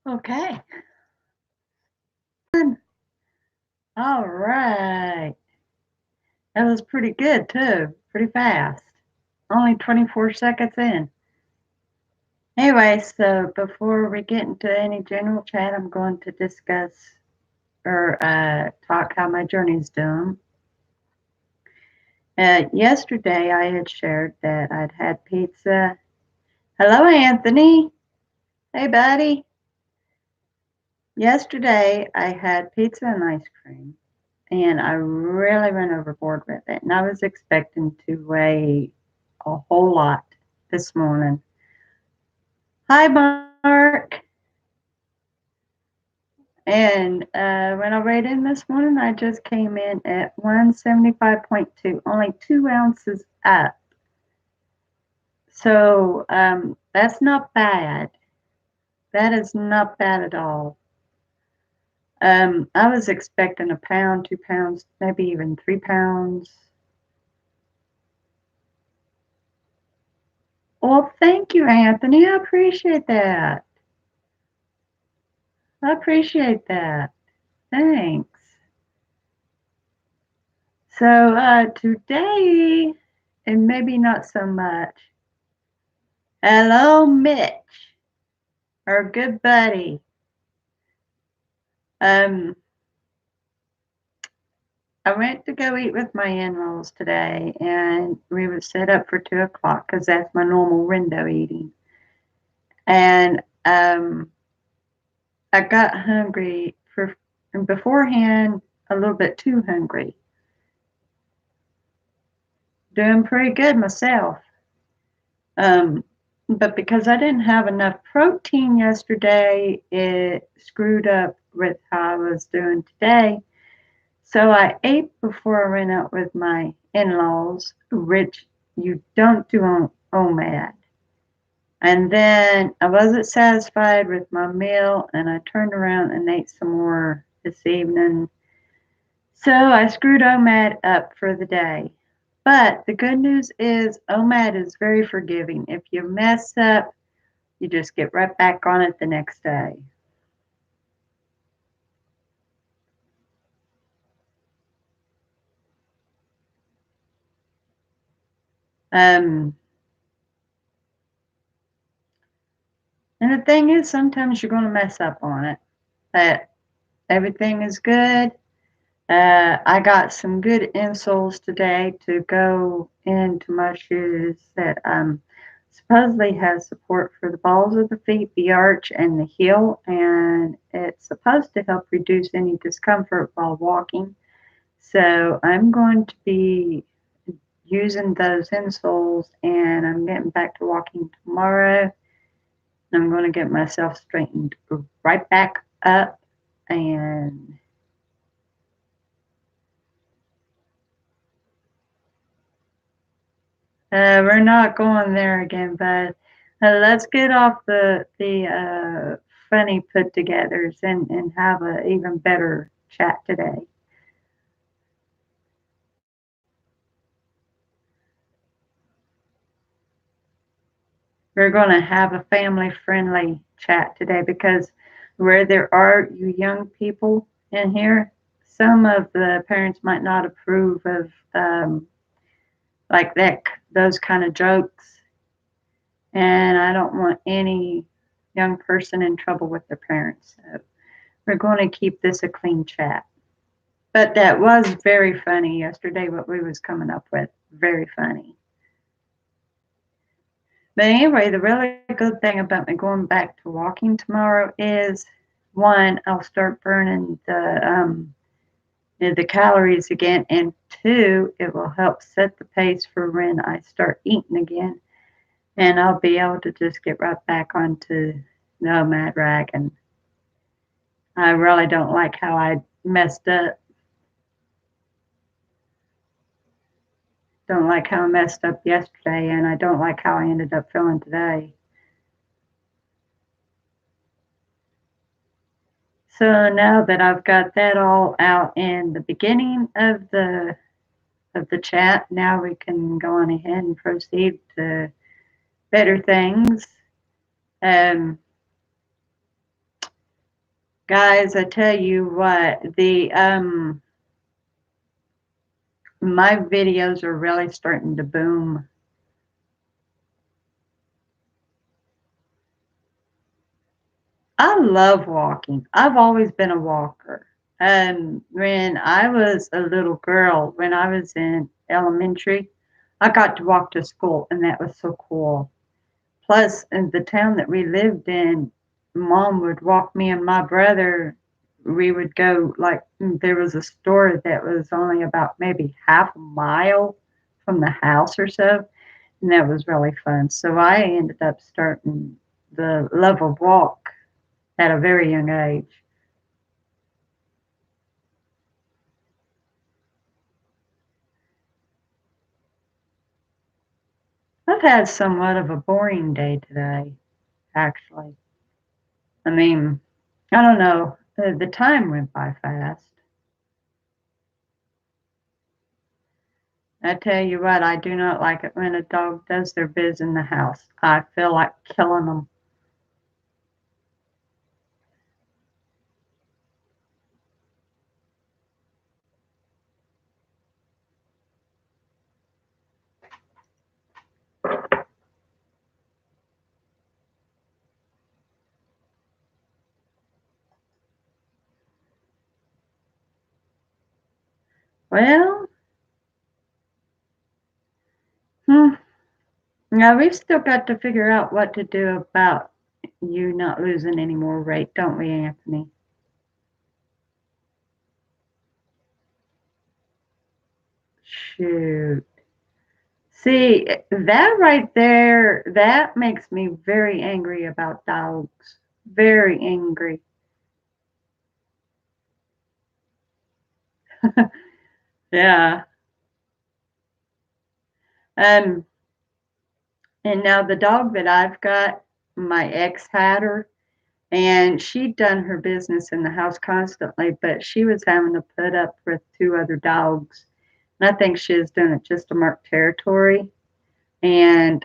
Okay. All right. That was pretty good too. Pretty fast. Only 24 seconds in. Anyway, so before we get into any general chat, I'm going to discuss or talk how my journey's doing. Yesterday, I had shared that I'd had pizza. Hello, Anthony. Hey, buddy. Yesterday, I had pizza and ice cream, and I really went overboard with it. And I was expecting to weigh a whole lot this morning. Hi, Mark. And when I weighed in this morning, I just came in at 175.2, only 2 ounces up. So that's not bad. That is not bad at all. I was expecting a pound, 2 pounds, maybe even 3 pounds. Well, thank you, Anthony. I appreciate that. I appreciate that. Thanks. So today, and maybe not so much. Hello, Mitch, our good buddy. Um, I went to go eat with my in-laws today, and we were set up for 2 o'clock because that's my normal window eating. And I got hungry and beforehand, a little bit too hungry. Doing pretty good myself. Um, but because I didn't have enough protein yesterday, it screwed up with how I was doing today. So I ate before I went out with my in-laws, which you don't do on OMAD. And then I wasn't satisfied with my meal, and I turned around and ate some more this evening. So I screwed OMAD up for the day. But the good news is OMAD is very forgiving. If you mess up, you just get right back on it the next day. Um, and the thing is, sometimes you're going to mess up on it. But everything is good. I got some good insoles today to go into my shoes that supposedly has support for the balls of the feet, the arch, and the heel, and it's supposed to help reduce any discomfort while walking. So I'm going to be using those insoles, and I'm getting back to walking tomorrow. I'm going to get myself straightened right back up and we're not going there again, but let's get off the funny put-togethers and have an even better chat today. We're going to have a family-friendly chat today because where there are you young people in here, some of the parents might not approve of like that those kind of jokes, and I don't want any young person in trouble with their parents. So we're going to keep this a clean chat. But that was very funny yesterday, what we was coming up with. Very funny. But anyway, the really good thing about me going back to walking tomorrow is one, I'll start burning the calories again, and two, it will help set the pace for when I start eating again, and I'll be able to just get right back onto no mad rag. And I really don't like how I messed up. Don't like how I messed up yesterday, and I don't like how I ended up feeling today. So now that I've got that all out in the beginning of the chat, now we can go on ahead and proceed to better things. Um, Guys, I tell you what, my videos are really starting to boom. I love walking. I've always been a walker. When I was a little girl, when I was in elementary, I got to walk to school, and that was so cool. Plus, in the town that we lived in, mom would walk me and my brother. We would go, like, there was a store that was only about maybe half a mile from the house or so, and that was really fun. So I ended up starting the love of walk at a very young age. I've had somewhat of a boring day today, actually. I mean, I don't know. The time went by fast. I tell you what, I do not like it when a dog does their biz in the house. I feel like killing them. Well, hmm, now we've still got to figure out what to do about you not losing any more weight, don't we, Anthony? Shoot. See, that right there, that makes me very angry about dogs. Very angry. Yeah. Um, and now the dog that I've got, my ex had her, and she'd done her business in the house constantly, but she was having to put up with two other dogs. And I think she was doing it just to mark territory. And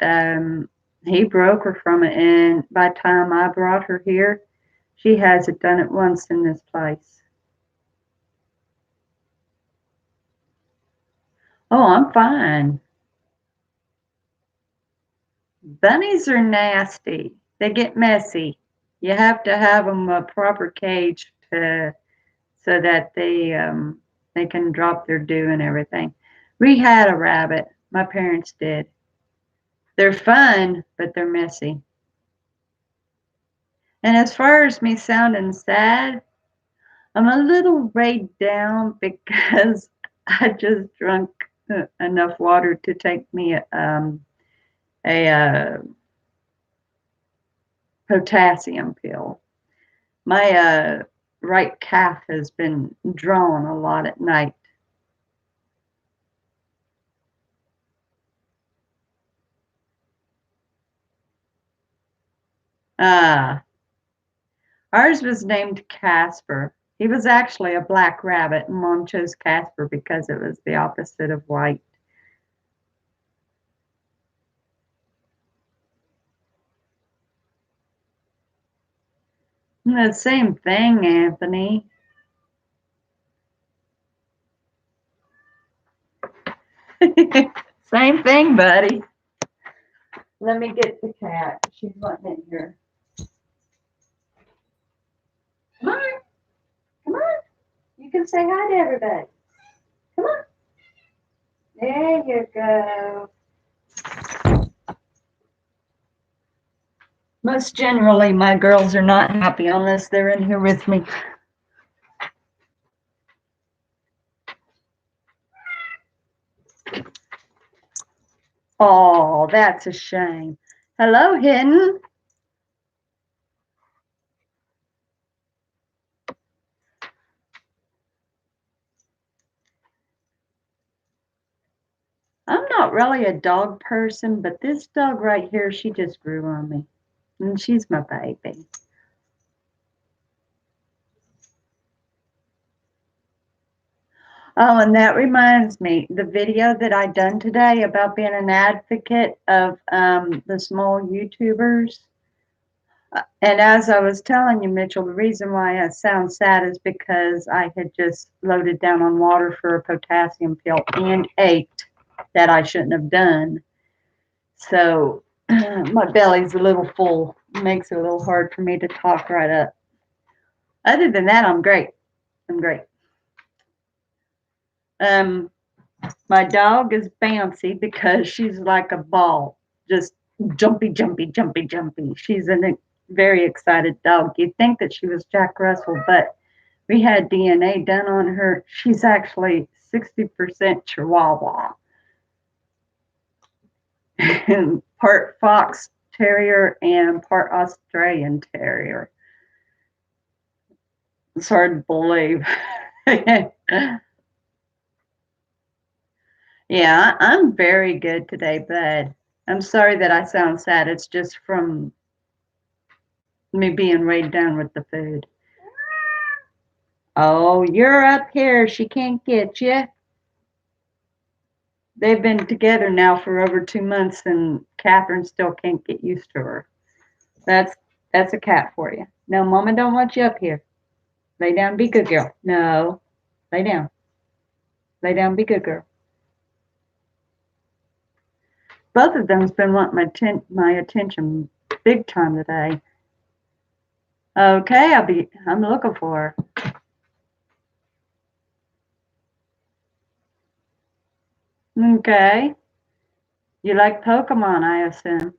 he broke her from it. And by the time I brought her here, she hasn't done it once in this place. Oh, I'm fine. Bunnies are nasty. They get messy. You have to have them a proper cage to so that they can drop their dew and everything. We had a rabbit. My parents did. They're fun, but they're messy. And as far as me sounding sad, I'm a little weighed down because I just drunk enough water to take me a potassium pill. My right calf has been drawn a lot at night. Uh, Ours was named Casper. He was actually a black rabbit, and Mom chose Casper because it was the opposite of white. The same thing, Anthony. Same thing, buddy. Let me get the cat. She's letting in here. Come on, come on. You can say hi to everybody. Come on. There you go. Most generally, my girls are not happy unless they're in here with me. Oh, that's a shame. Hello, Hidden. I'm not really a dog person, but this dog right here, she just grew on me. And she's my baby. Oh, and that reminds me, the video that I done today about being an advocate of the small YouTubers. And as I was telling you, Mitchell, the reason why I sound sad is because I had just loaded down on water for a potassium pill and ate that I shouldn't have done. So my belly's a little full. It makes it a little hard for me to talk right up. Other than that, I'm great. I'm great. Um, my dog is bouncy because she's like a ball, just jumpy, jumpy, jumpy, jumpy. She's a very excited dog. You'd think that she was Jack Russell, but we had DNA done on her. She's actually 60% Chihuahua and part Fox Terrier and part Australian Terrier. It's hard to believe. Yeah, I'm very good today, bud. I'm sorry that I sound sad. It's just from me being weighed down with the food. Oh, you're up here. She can't get you. They've been together now for over 2 months, and Catherine still can't get used to her. That's that's a cat for you. No, Mama don't want you up here. Lay down, be good girl. No, lay down. Lay down, be good girl. Both of them's been wanting my attention big time today. Okay, I'm looking for her. Okay. You like Pokemon, I assume.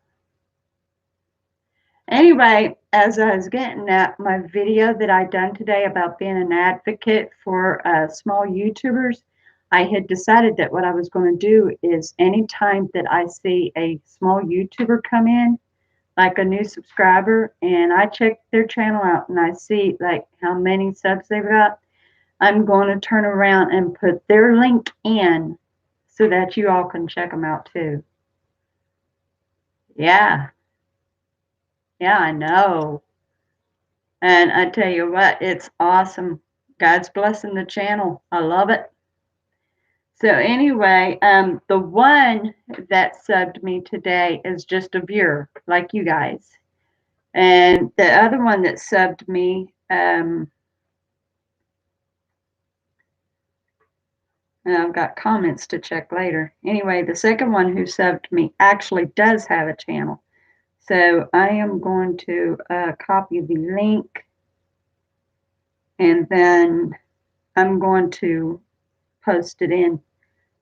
Anyway, as I was getting at my video that I done today about being an advocate for small YouTubers, I had decided that what I was going to do is anytime that I see a small YouTuber come in, like a new subscriber, and I check their channel out and I see like how many subs they've got, I'm going to turn around and put their link in so that you all can check them out too. Yeah, yeah, I know. And I tell you what, it's awesome. God's blessing the channel. I love it. So anyway, the one that subbed me today is just a viewer, like you guys. And the other one that subbed me, I've got comments to check later. Anyway, the second one who subbed me actually does have a channel. So I am going to copy the link, and then I'm going to post it in.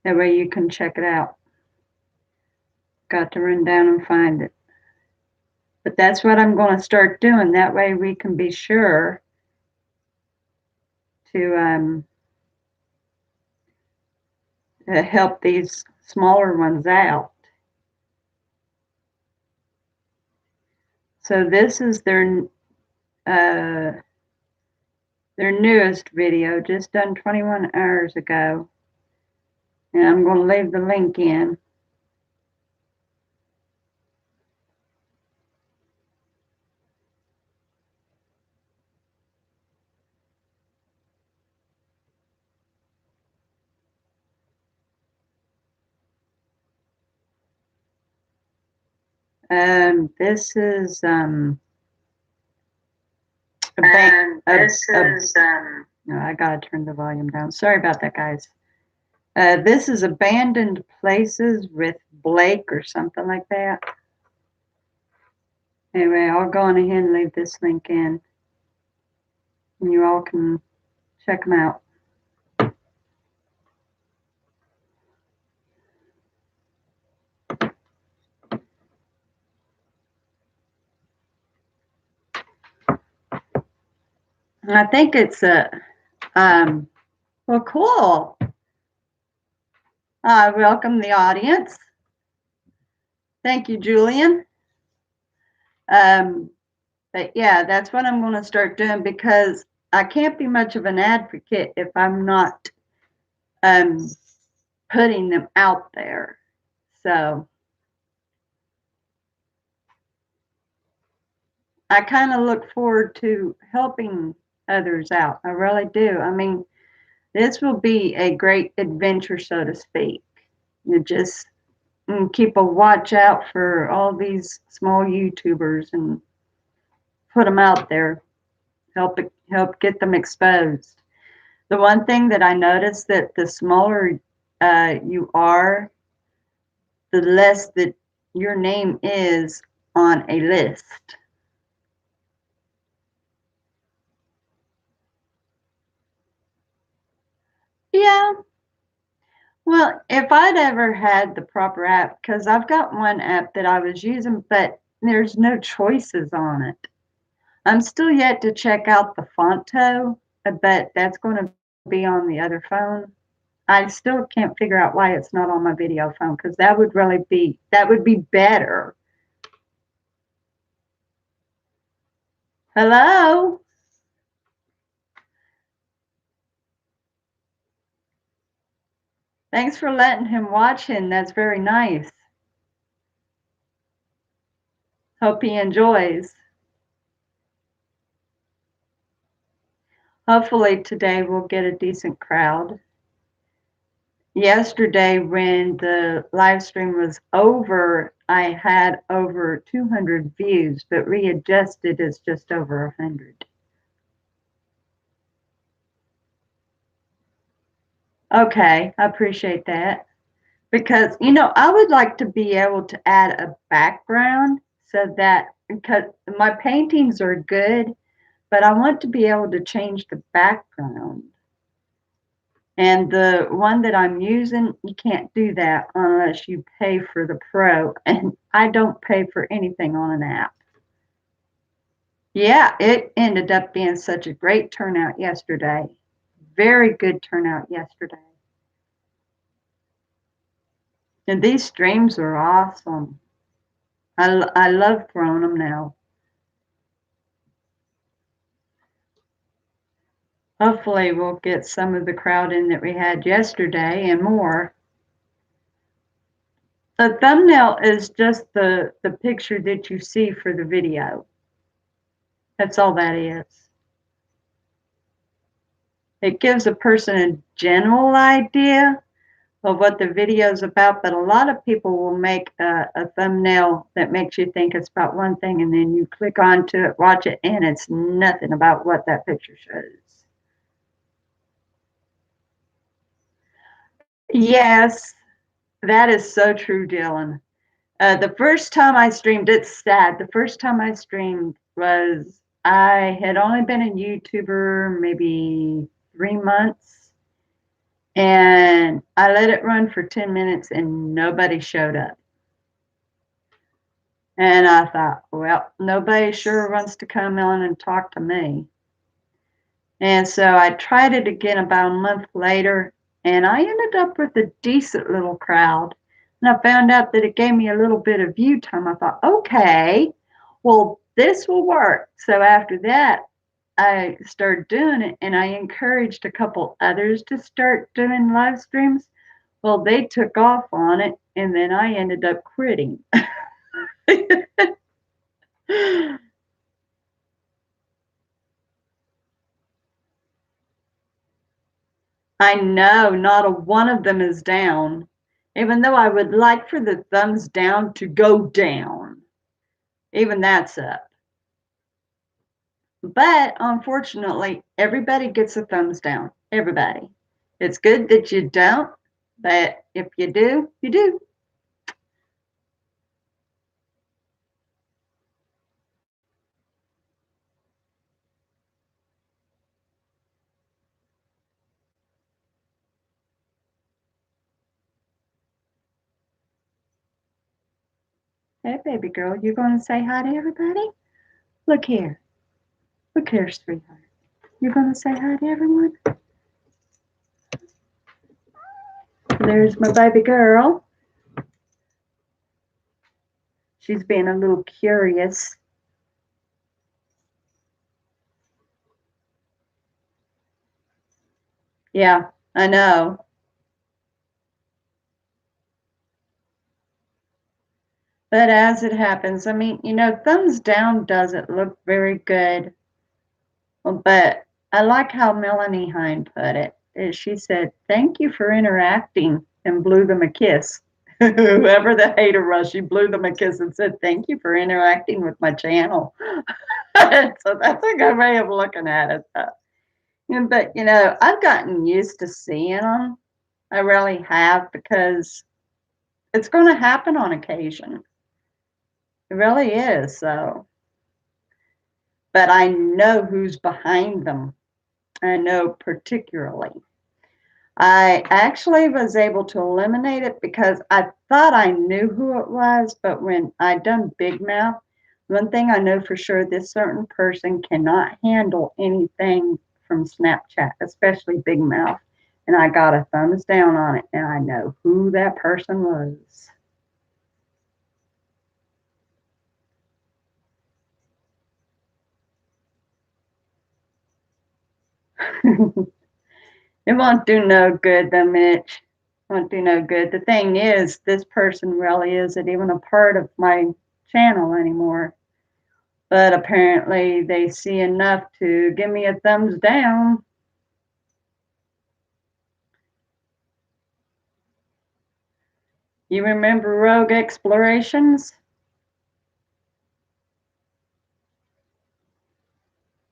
That way you can check it out. Got to run down and find it. But that's what I'm going to start doing. That way we can be sure to help these smaller ones out. So this is their newest video, just done 21 hours ago. And I'm going to leave the link in. This is no, I gotta turn the volume down. Sorry about that, guys. This is Abandoned Places with Blake or something like that. Anyway, I'll go on ahead and leave this link in, and you all can check them out. I think it's a well, cool. I welcome the audience. Thank you, Julian. But yeah, that's what I'm going to start doing, because I can't be much of an advocate if I'm not putting them out there. So I kind of look forward to helping others out. I really do. I mean, this will be a great adventure, so to speak. You just keep a watch out for all these small YouTubers, and put them out there, help get them exposed. The one thing that I noticed that the smaller you are, the less that your name is on a list. Yeah. Well, if I'd ever had the proper app, because I've got one app that I was using, but there's no choices on it. I'm still yet to check out the Fonto, but that's going to be on the other phone. I still can't figure out why it's not on my video phone, because that would be better. Hello? Thanks for letting him watch him. That's very nice. Hope he enjoys. Hopefully today we'll get a decent crowd. Yesterday when the live stream was over, I had over 200 views, but readjusted is just over 100. Okay, I appreciate that. Because, I would like to be able to add a background so that, because my paintings are good, but I want to be able to change the background. And the one that I'm using, you can't do that unless you pay for the pro. And I don't pay for anything on an app. Yeah, it ended up being such a great turnout yesterday. Very good turnout yesterday. And these streams are awesome. I love throwing them now. Hopefully we'll get some of the crowd in that we had yesterday and more. The thumbnail is just the picture that you see for the video. That's all that is. It gives a person a general idea of what the video is about, but a lot of people will make a thumbnail that makes you think it's about one thing, and then you click onto it, watch it, and it's nothing about what that picture shows. Yes, that is so true, Dylan. The first time I streamed, it's sad. The first time I streamed was, I had only been a YouTuber maybe 3 months, and I let it run for 10 minutes and nobody showed up. And I thought, well, nobody sure wants to come on and talk to me. And so I tried it again about a month later, and I ended up with a decent little crowd. And I found out that it gave me a little bit of view time. I thought, okay, well, this will work. So after that, I started doing it, and I encouraged a couple others to start doing live streams. Well, they took off on it, and then I ended up quitting. I know not a one of them is down, even though I would like for the thumbs down to go down. Even that's up. But unfortunately, everybody gets a thumbs down. Everybody. It's good that you don't, but if you do, you do. Hey, baby girl, you going to say hi to everybody? Look here. Look here, sweetheart. You're going to say hi to everyone? There's my baby girl. She's being a little curious. Yeah, I know. But as it happens, I mean, thumbs down doesn't look very good. But I like how Melanie Hine put it. She said, "Thank you for interacting," and blew them a kiss. Whoever the hater was, she blew them a kiss and said, "Thank you for interacting with my channel." So that's a good way of looking at it, though. But, I've gotten used to seeing them. I really have because it's gonna happen on occasion. It really is, so but I know who's behind them. I know particularly. I actually was able to eliminate it because I thought I knew who it was, but when I done Big Mouth, one thing I know for sure, this certain person cannot handle anything from Snapchat, especially Big Mouth. And I got a thumbs down on it, and I know who that person was. It won't do no good though, Mitch. Won't do no good. The thing is, this person really isn't even a part of my channel anymore. But apparently they see enough to give me a thumbs down. You remember Rogue Explorations?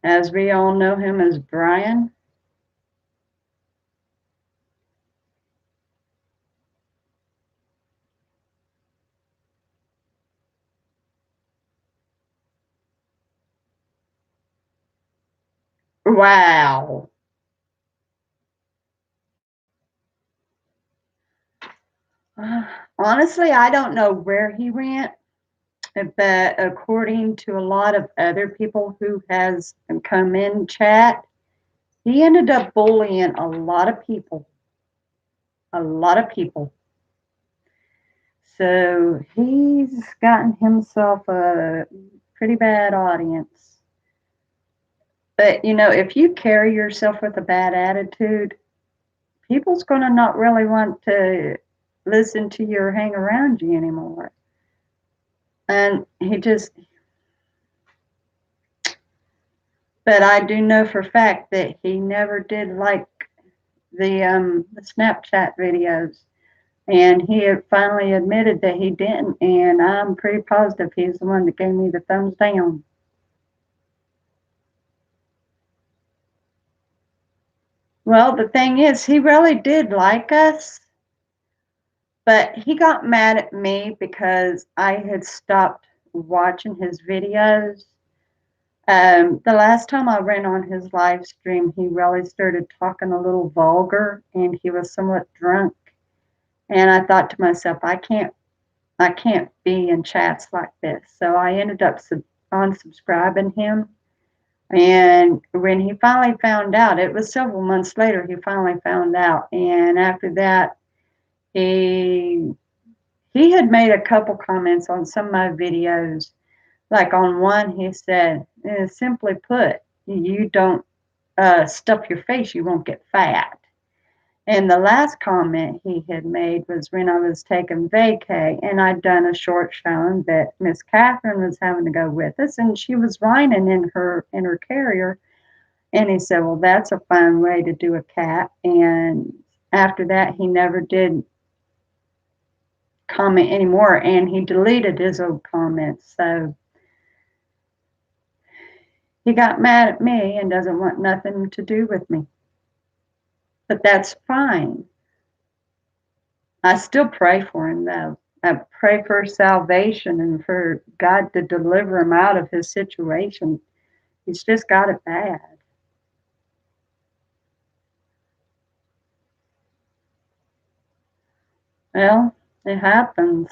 As we all know him as Brian. Wow. Honestly, I don't know where he went, but according to a lot of other people who has come in chat, he ended up bullying a lot of people. A lot of people. So he's gotten himself a pretty bad audience. But if you carry yourself with a bad attitude, people's going to not really want to listen to you or hang around you anymore. And but I do know for a fact that he never did like the Snapchat videos. And he had finally admitted that he didn't, and I'm pretty positive he's the one that gave me the thumbs down. Well, the thing is, he really did like us, but he got mad at me because I had stopped watching his videos. The last time I went on his live stream, he really started talking a little vulgar, and he was somewhat drunk. And I thought to myself, I can't be in chats like this. So I ended up unsubscribing him. And when he finally found out, it was several months later, he finally found out. And after that, he he had made a couple comments on some of my videos. Like on one, he said, simply put, you don't stuff your face, you won't get fat. And the last comment he had made was when I was taking vacay, and I'd done a short showing that Miss Catherine was having to go with us, and she was whining in her carrier. And he said, "Well, that's a fine way to do a cat." And after that, he never did comment anymore, and he deleted his old comments. So he got mad at me and doesn't want nothing to do with me. But that's fine. I still pray for him, though. I pray for salvation and for God to deliver him out of his situation. He's just got it bad. Well, it happens.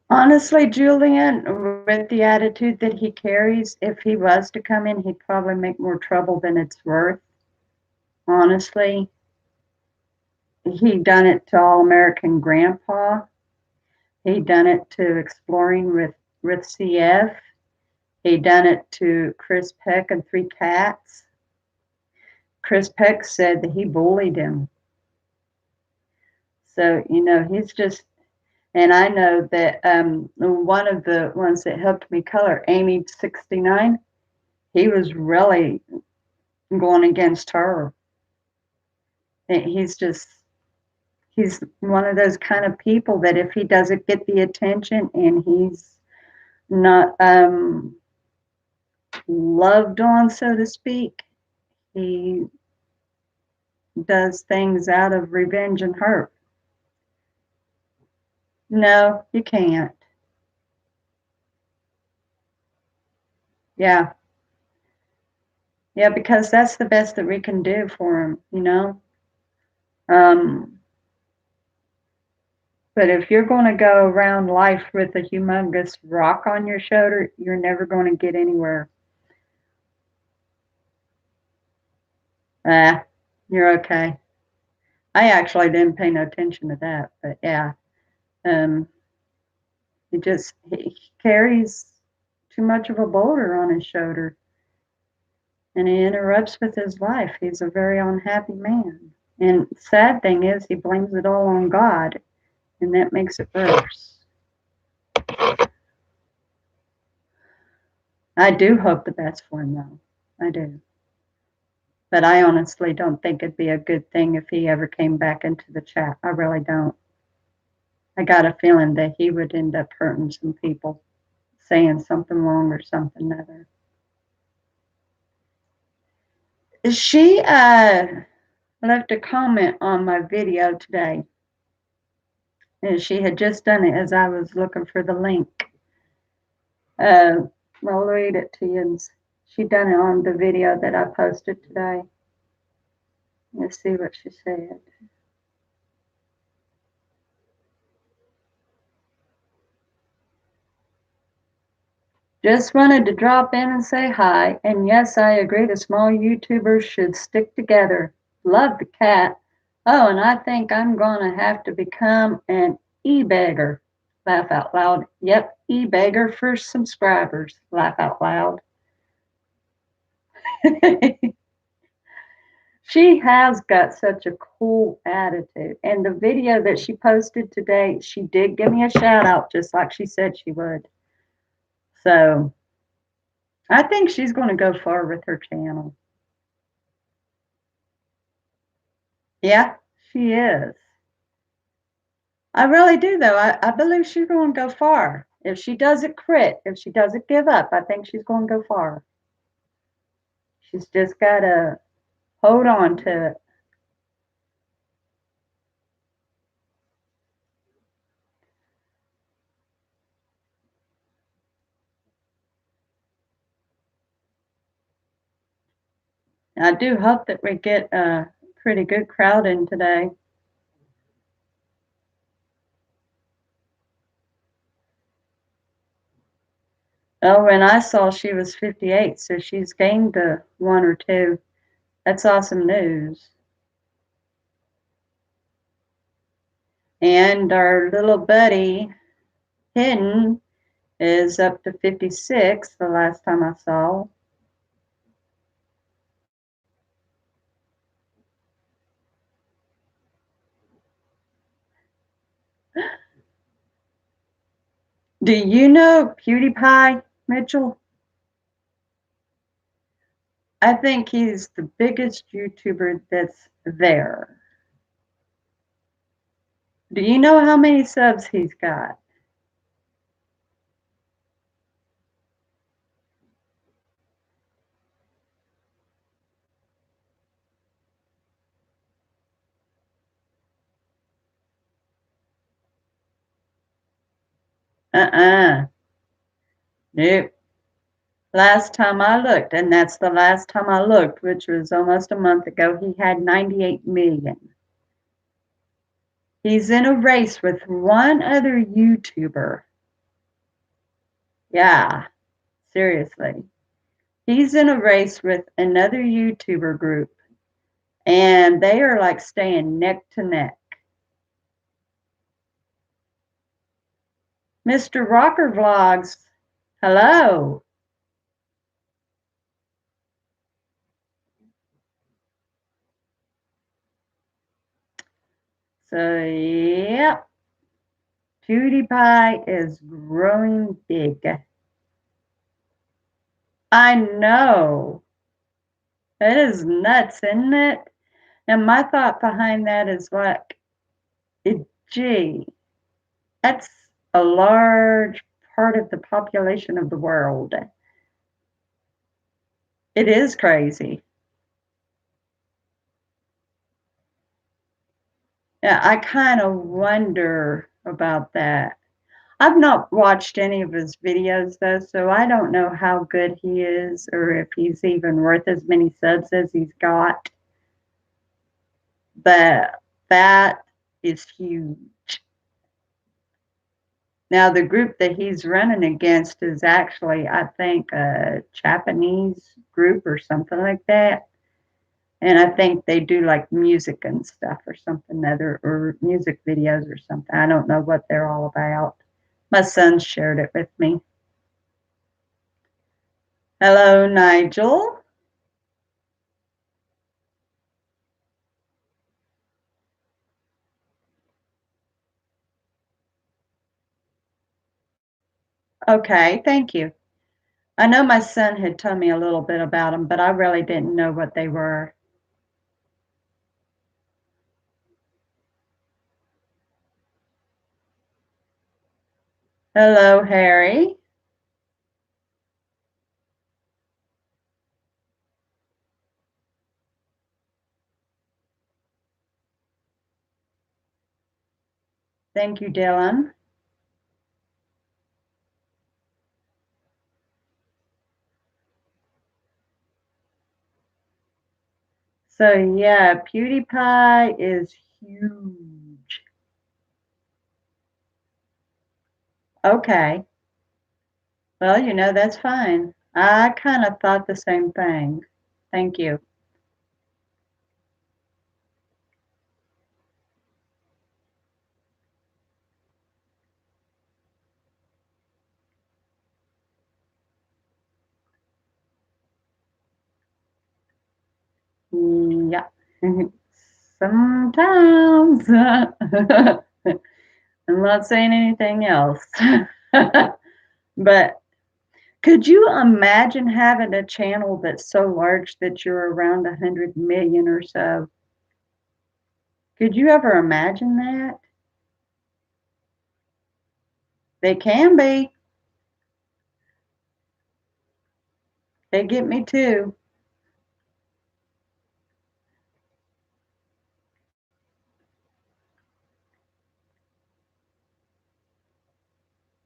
Honestly, Julian, with the attitude that he carries, if he was to come in, he'd probably make more trouble than it's worth. Honestly, he done it to All American Grandpa. He done it to Exploring with CF. He done it to Chris Peck and Three Cats. Chris Peck said that he bullied him. So, he's just, and I know that one of the ones that helped me color, Amy69, he was really going against her. And he's one of those kind of people that if he doesn't get the attention and he's not loved on, so to speak. He does things out of revenge and hurt. No, you can't. Yeah. Yeah, because that's the best that we can do for him, you know? Um, but if you're going to go around life with a humongous rock on your shoulder, you're never going to get anywhere. Ah, you're okay. I actually didn't pay no attention to that, but yeah. Um, he carries too much of a boulder on his shoulder, and he interrupts with his life. He's a very unhappy man. And sad thing is, he blames it all on God, and that makes it worse. I do hope the best for him, though. I do. But I honestly don't think it'd be a good thing if he ever came back into the chat. I really don't. I got a feeling that he would end up hurting some people, saying something wrong or something other. She left a comment on my video today. And she had just done it as I was looking for the link. I'll read it to you. She done it on the video that I posted today. Let's see what she said. Just wanted to drop in and say hi. And yes, I agree the small YouTubers should stick together. Love the cat. Oh, and I think I'm going to have to become an e-beggar. Laugh out loud. Yep, e-beggar for subscribers. Laugh out loud. She has got such a cool attitude. And the video that she posted today, she did give me a shout out just like she said she would. So I think she's going to go far with her channel. Yeah, she is. I really do, though. I believe she's going to go far. If she doesn't quit, if she doesn't give up, I think she's going to go far. She's just got to hold on to it. I do hope that we get a pretty good crowd in today. Oh, and I saw she was 58, so she's gained a one or two. That's awesome news. And our little buddy, Hidden, is up to 56 the last time I saw. Do you know PewDiePie, Mitchell? I think he's the biggest YouTuber that's there. Do you know how many subs he's got? Uh-uh. Nope. Last time I looked, and that's the last time I looked, which was almost a month ago, he had 98 million. He's in a race with one other YouTuber. Yeah, seriously. He's in a race with another YouTuber group, and they are like staying neck to neck. Mr. Rocker Vlogs, hello. So, yep, PewDiePie is growing big. I know. It is nuts, isn't it? And my thought behind that is like, gee, that's a large part of the population of the world. It is crazy. Yeah, I kind of wonder about that. I've not watched any of his videos though, so I don't know how good he is or if he's even worth as many subs as he's got. But that is huge. Now, the group that he's running against is actually, I think, a Japanese group or something like that. And I think they do like music and stuff or something other, or music videos or something. I don't know what they're all about. My son shared it with me. Hello, Nigel. Okay, thank you. I know my son had told me a little bit about them, but I really didn't know what they were. Hello, Harry. Thank you, Dylan. So yeah, PewDiePie is huge. Okay. Well, that's fine. I kind of thought the same thing. Thank you. Yeah. Sometimes. I'm not saying anything else. But could you imagine having a channel that's so large that you're around 100 million or so? Could you ever imagine that? They can be. They get me too.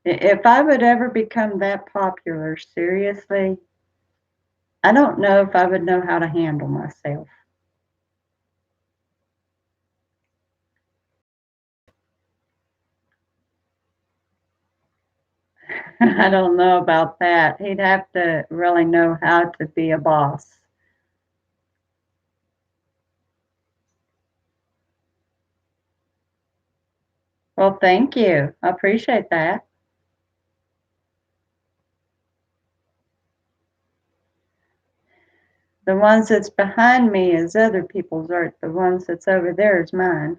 If I would ever become that popular, seriously, I don't know if I would know how to handle myself. I don't know about that. He'd have to really know how to be a boss. Well, thank you. I appreciate that. The ones that's behind me is other people's art. The ones that's over there is mine.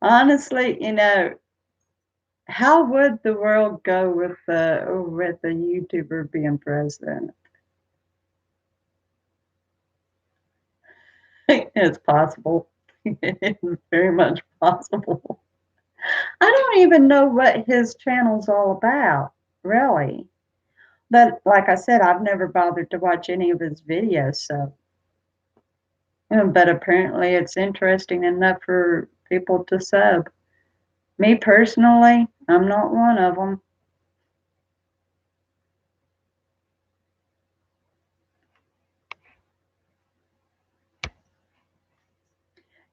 Honestly, how would the world go with a YouTuber being president? It's possible. It's very much possible. I don't even know what his channel's all about, really. But like I said, I've never bothered to watch any of his videos, so. But apparently it's interesting enough for people to sub. Me personally, I'm not one of them.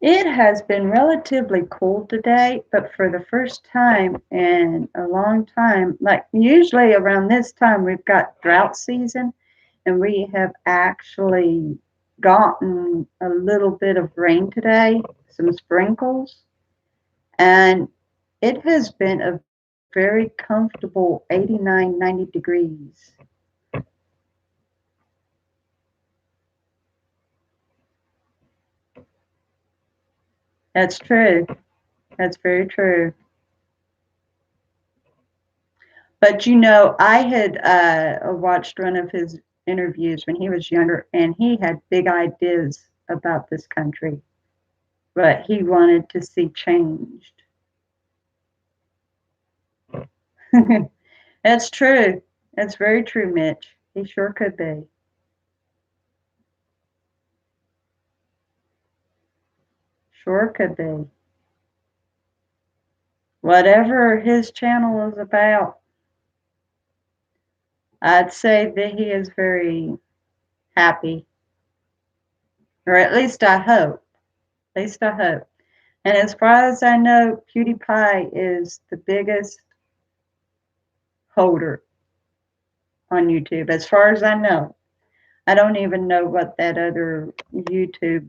It has been relatively cool today, but for the first time in a long time, like usually around this time, we've got drought season, and we have actually gotten a little bit of rain today, some sprinkles, and it has been a very comfortable 89, 90 degrees. That's true. That's very true. But I had watched one of his interviews when he was younger, and he had big ideas about this country. but he wanted to see changed. That's true. That's very true, Mitch. He sure could be. Sure could be. Whatever his channel is about, I'd say that he is very happy, or at least I hope. At least I hope. And as far as I know, PewDiePie is the biggest holder on YouTube. As far as I know, I don't even know what that other YouTube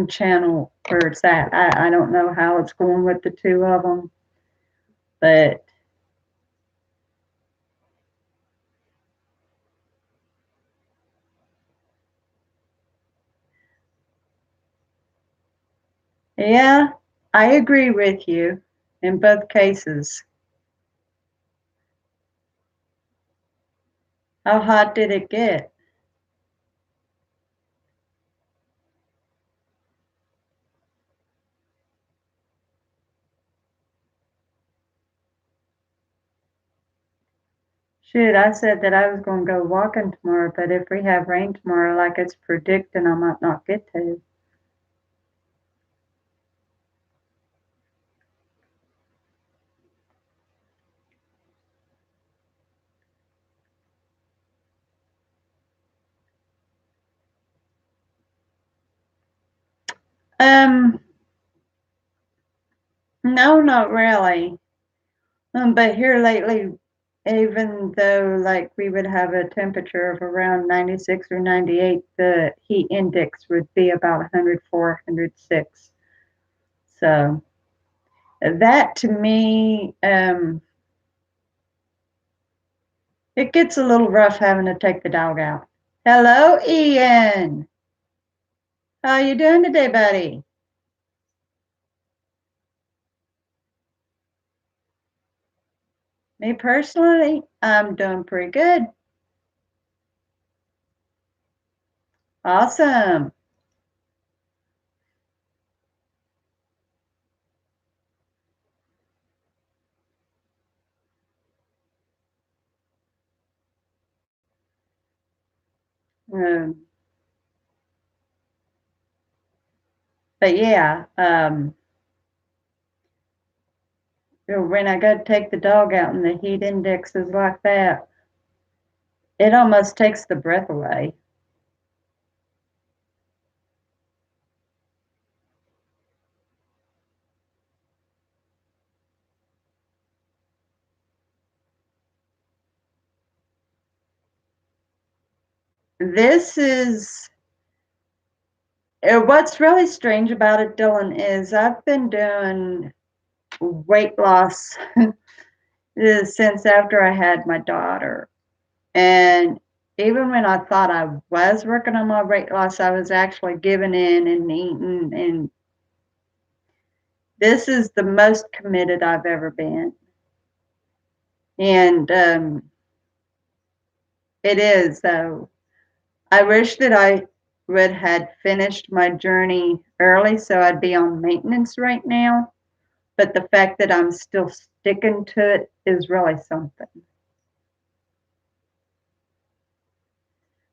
channel where it's at. I don't know how it's going with the two of them, but yeah, I agree with you in both cases. How hot did it get? Shoot, I said that I was going to go walking tomorrow, but if we have rain tomorrow, like it's predicting, I might not get to. Um, no, not really. But here lately, even though like we would have a temperature of around 96 or 98, the heat index would be about 104, 106. So that to me, it gets a little rough having to take the dog out. Hello, Ian. How you doing today, buddy? Me personally, I'm doing pretty good. Awesome. Um, but yeah, when I go to take the dog out and the heat index is like that, it almost takes the breath away. This is what's really strange about it, Dylan, is I've been doing weight loss since after I had my daughter. And even when I thought I was working on my weight loss, I was actually giving in and eating. And this is the most committed I've ever been. And it is, though. I wish that I would had finished my journey early so I'd be on maintenance right now. But the fact that I'm still sticking to it is really something.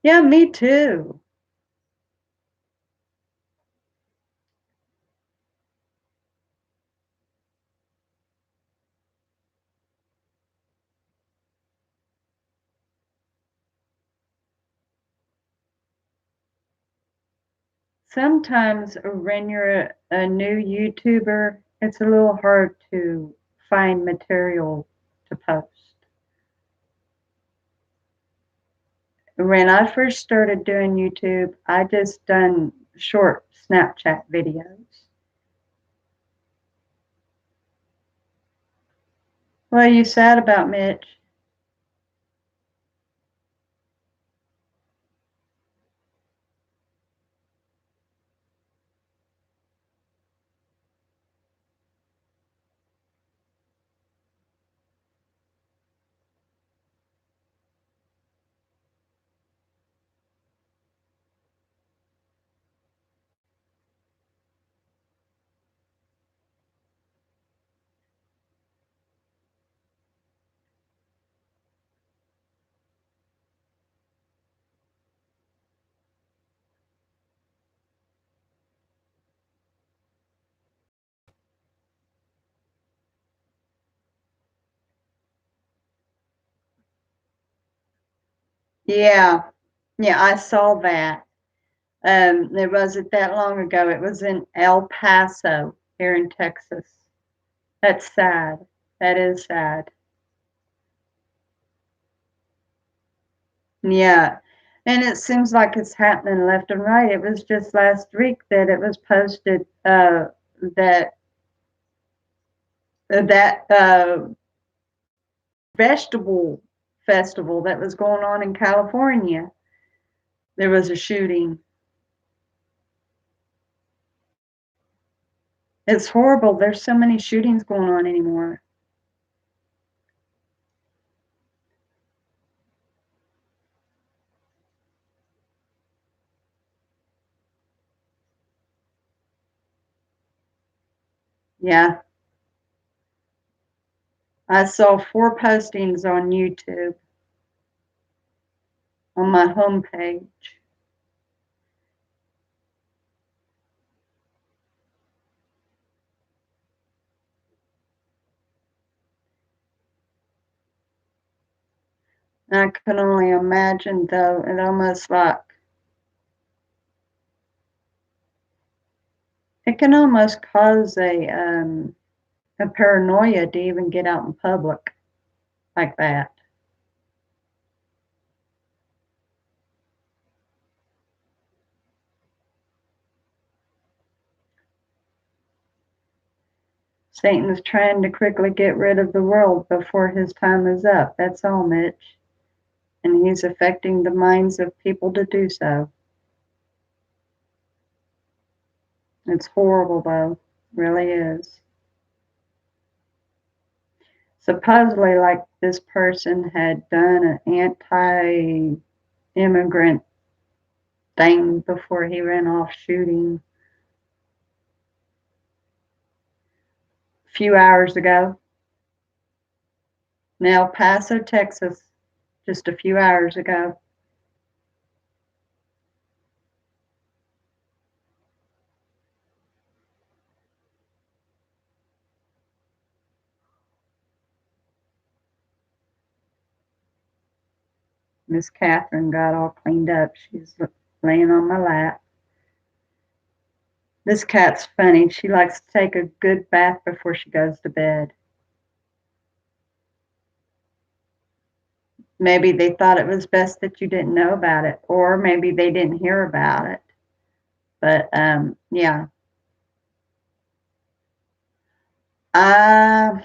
Yeah, me too. Sometimes when you're a new YouTuber, it's a little hard to find material to post. When I first started doing YouTube, I just done short Snapchat videos. What are you sad about, Mitch? Yeah, yeah, I saw that. It wasn't that long ago. It was in El Paso here in Texas. That's sad. That is sad. Yeah. And it seems like it's happening left and right. It was just last week that it was posted that that vegetable festival that was going on in California, there was a shooting. It's horrible. There's so many shootings going on anymore. Yeah. I saw 4 postings on YouTube on my homepage. I can only imagine though, it almost like it can almost cause a paranoia to even get out in public like that. Satan's trying to quickly get rid of the world before his time is up. That's all, Mitch. And he's affecting the minds of people to do so. It's horrible, though. It really is. Supposedly, like this person had done an anti immigrant thing before he ran off shooting a few hours ago in El Paso, Texas, just a few hours ago. Miss Catherine got all cleaned up. She's laying on my lap. This cat's funny. She likes to take a good bath before she goes to bed. Maybe they thought it was best that you didn't know about it, or maybe they didn't hear about it. But yeah, uh,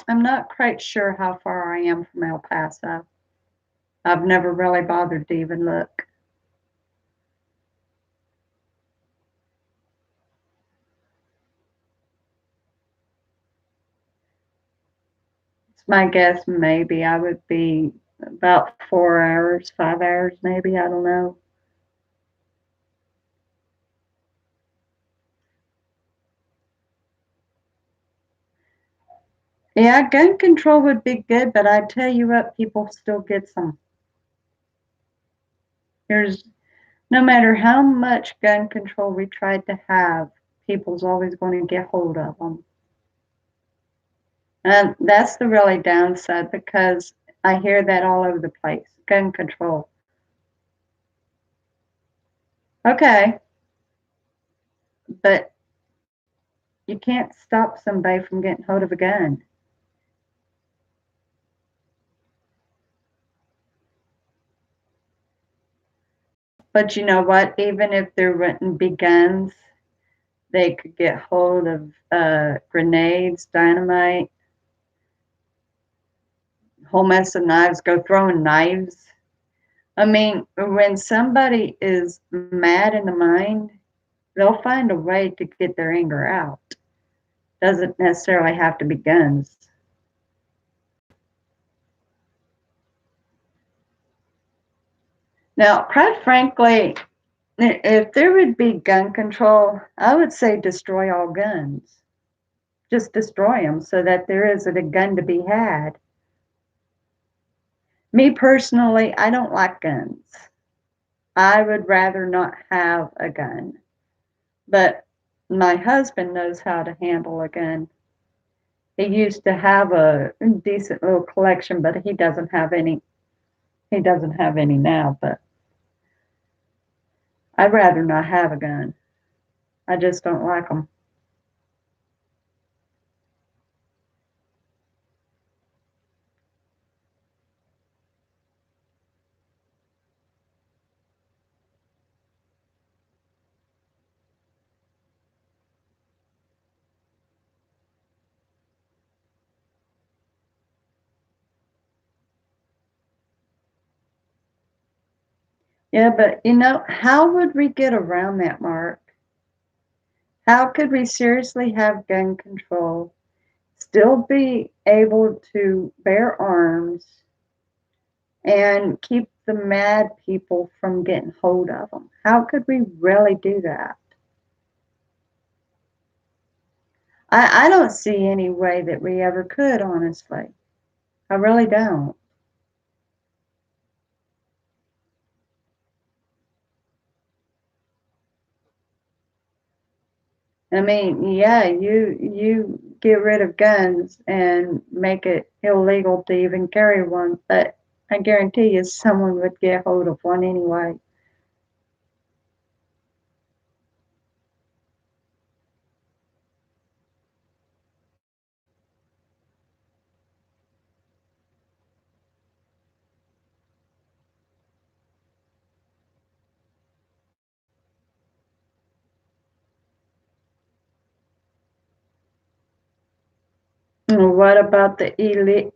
I'm not quite sure how far I am from El Paso. I've never really bothered to even look. It's my guess. Maybe I would be about 4 hours, 5 hours, maybe. I don't know. Yeah, gun control would be good, but I tell you what, people still get some. There's no matter how much gun control we tried to have, people's always going to get hold of them. And that's the really downside because I hear that all over the place. Gun control. Okay, but you can't stop somebody from getting hold of a gun. But you know what? Even if there wouldn't be guns, they could get hold of grenades, dynamite, whole mess of knives, go throwing knives. I mean, when somebody is mad in the mind, they'll find a way to get their anger out. Doesn't necessarily have to be guns. Now, quite frankly, if there would be gun control, I would say destroy all guns. Just destroy them so that there isn't a gun to be had. Me personally, I don't like guns. I would rather not have a gun. But my husband knows how to handle a gun. He used to have a decent little collection, but he doesn't have any. He doesn't have any now, but I'd rather not have a gun. I just don't like them. Yeah, but how would we get around that, Mark? How could we seriously have gun control, still be able to bear arms, and keep the mad people from getting hold of them? How could we really do that? I don't see any way that we ever could, honestly. I really don't. I mean, yeah, you get rid of guns and make it illegal to even carry one, but I guarantee you someone would get hold of one anyway. What about the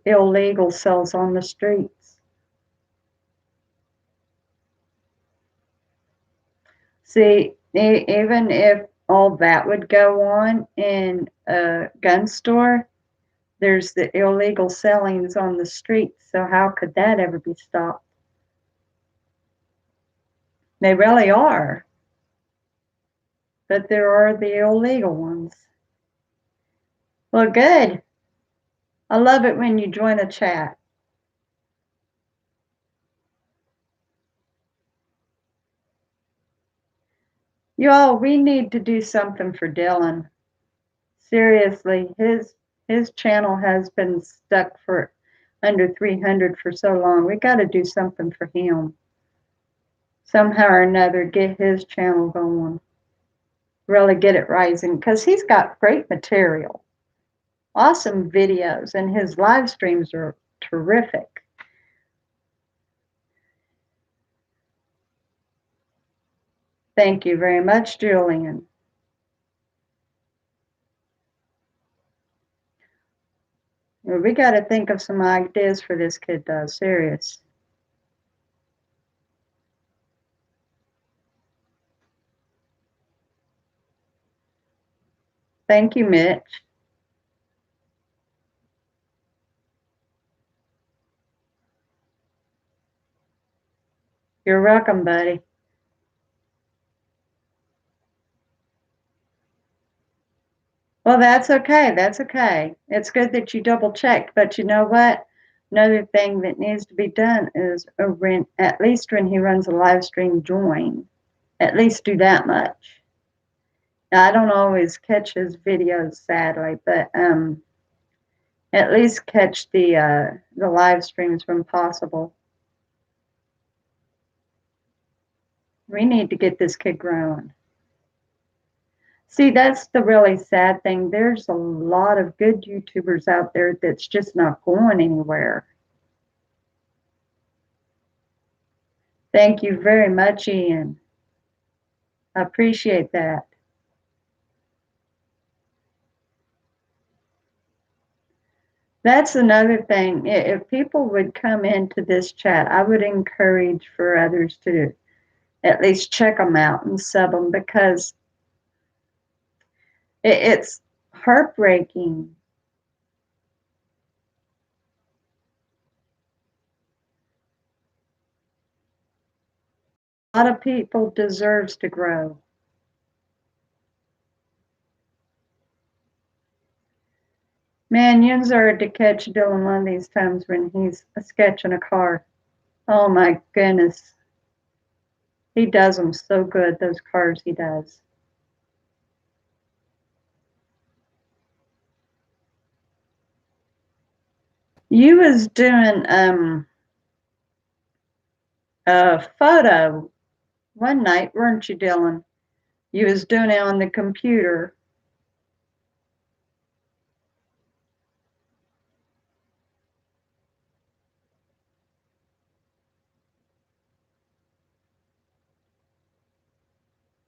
illegal cells on the streets? See, even if all that would go on in a gun store, there's the illegal sellings on the streets. So how could that ever be stopped? They really are, but there are the illegal ones. Well, good. I love it when you join a chat. You all, we need to do something for Dylan. Seriously, his channel has been stuck for under 300 for so long. We got to do something for him. Somehow or another, get his channel going. Really get it rising because he's got great material, awesome videos, and his live streams are terrific. Thank you very much, Julian. We got to think of some ideas for this kid, though. Serious. Thank you, Mitch. You're welcome, buddy. Well, that's okay. That's okay. It's good that you double checked. But you know what? Another thing that needs to be done is at least when he runs a live stream, join. At least do that much. Now, I don't always catch his videos, sadly, but at least catch the live streams when possible. We need to get this kid growing. See, that's the really sad thing. There's a lot of good YouTubers out there that's just not going anywhere. Thank you very much, Ian. I appreciate that. That's another thing. If people would come into this chat, I would encourage for others to at least check them out and sub them because it's heartbreaking. A lot of people deserves to grow. Man, Yin's hard to catch Dylan one of these times when he's sketching a car. Oh my goodness. He does them so good, those cars he does. You was doing a photo one night, weren't you, Dylan? You was doing it on the computer.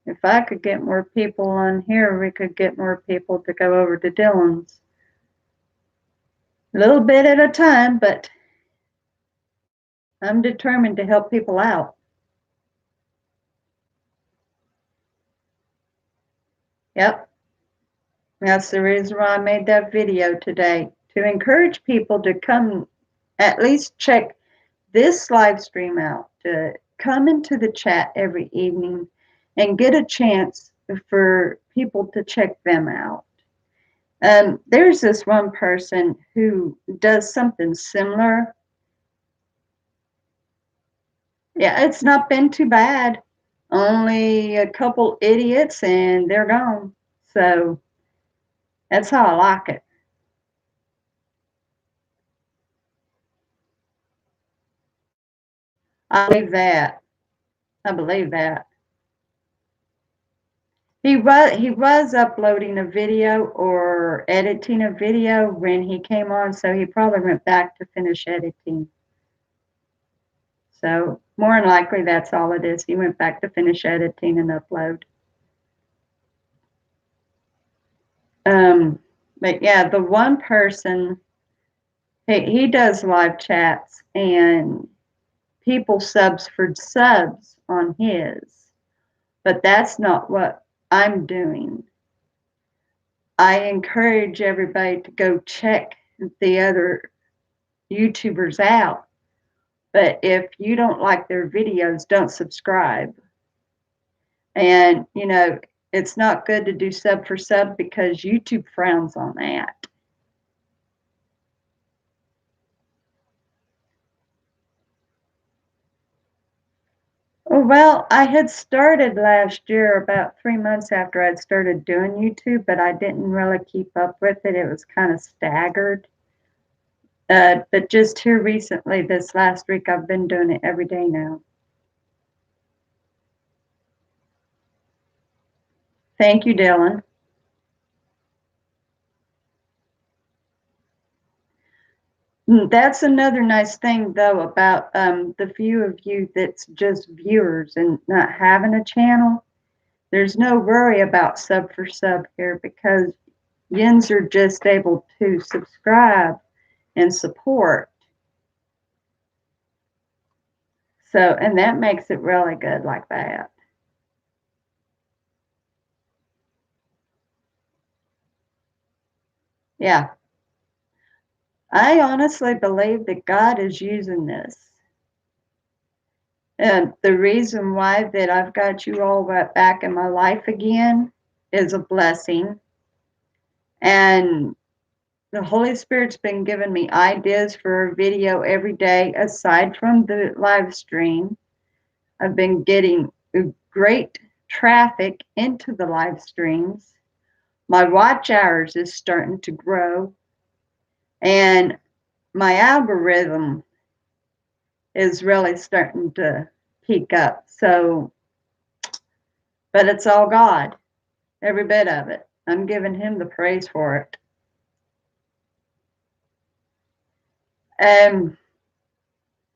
If I could get more people on here, we could get more people to go over to Dylan's. A little bit at a time, but I'm determined to help people out. Yep. That's the reason why I made that video today, to encourage people to come at least check this live stream out, to come into the chat every evening and get a chance for people to check them out. There's this one person who does something similar. Yeah, it's not been too bad. Only a couple idiots and they're gone. So that's how I like it. I believe that. I believe that. He was uploading a video or editing a video when he came on, so he probably went back to finish editing. So more than likely that's all it is. He went back to finish editing and upload. But yeah, the one person, he does live chats and people subs for subs on his, but that's not what I'm doing. I encourage everybody to go check the other YouTubers out. But if you don't like their videos, don't subscribe. And, it's not good to do sub for sub because YouTube frowns on that. Well, I had started last year about 3 months after I'd started doing YouTube, but I didn't really keep up with it. It was kind of staggered. But just here recently, this last week, I've been doing it every day now. Thank you, Dylan. That's another nice thing, though, about the few of you that's just viewers and not having a channel. There's no worry about sub for sub here because yins are just able to subscribe and support. So, and that makes it really good like that. Yeah. I honestly believe that God is using this. And the reason why that I've got you all right back in my life again is a blessing. And the Holy Spirit's been giving me ideas for a video every day aside from the live stream. I've been getting great traffic into the live streams. My watch hours is starting to grow. And my algorithm is really starting to peak up. So, but it's all God, every bit of it. I'm giving him the praise for it.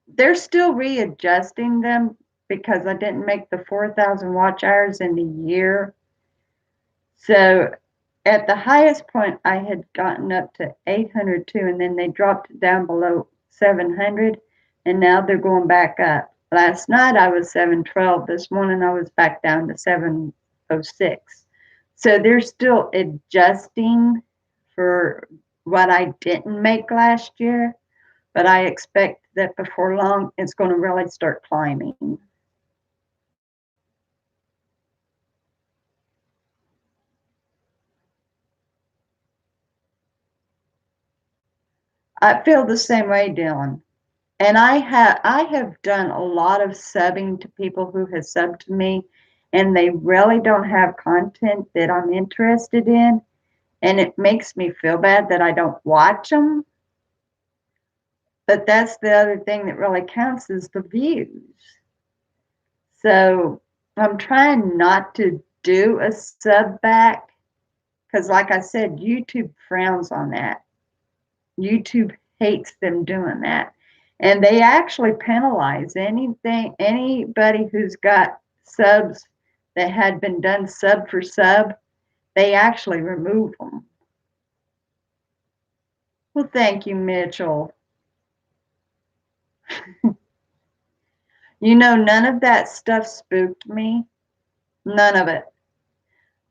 They're still readjusting them because I didn't make the 4,000 watch hours in the year. So at the highest point, I had gotten up to 802, and then they dropped it down below 700, and now they're going back up. Last night I was 712. This morning I was back down to 706. So they're still adjusting for what I didn't make last year, but I expect that before long it's going to really start climbing. I feel the same way, Dylan. And I have done a lot of subbing to people who have subbed to me, and they really don't have content that I'm interested in, and it makes me feel bad that I don't watch them. But that's the other thing that really counts is the views. So I'm trying not to do a sub back because, like I said, YouTube frowns on that. YouTube hates them doing that. And they actually penalize anybody who's got subs that had been done sub for sub, they actually remove them. Well, thank you, Mitchell. You know, none of that stuff spooked me. None of it.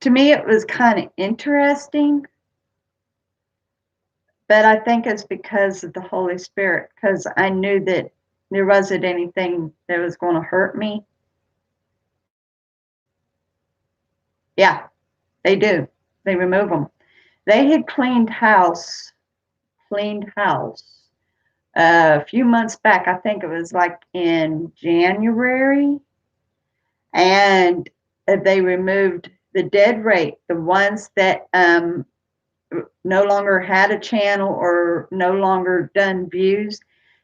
To me, it was kind of interesting, but I think it's because of the Holy Spirit, because I knew that there wasn't anything that was going to hurt me. Yeah, they do. They remove them. They had cleaned house a few months back. I think it was like in January, and they removed the dead rate, the ones that no longer had a channel or no longer done views,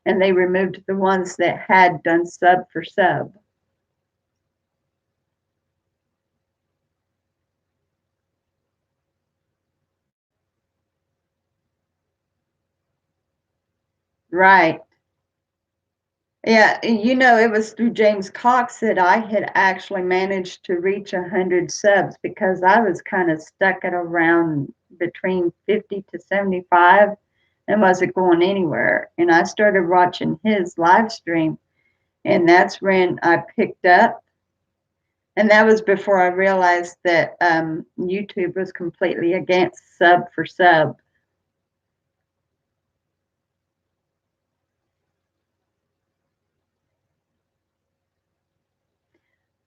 and they removed the ones that had done sub for sub. Right. Yeah, you know, it was through James Cox that I had actually managed to reach 100 subs because I was kind of stuck at around between 50 to 75 and wasn't going anywhere. And I started watching his live stream, and that's when I picked up. And that was before I realized that YouTube was completely against sub for sub.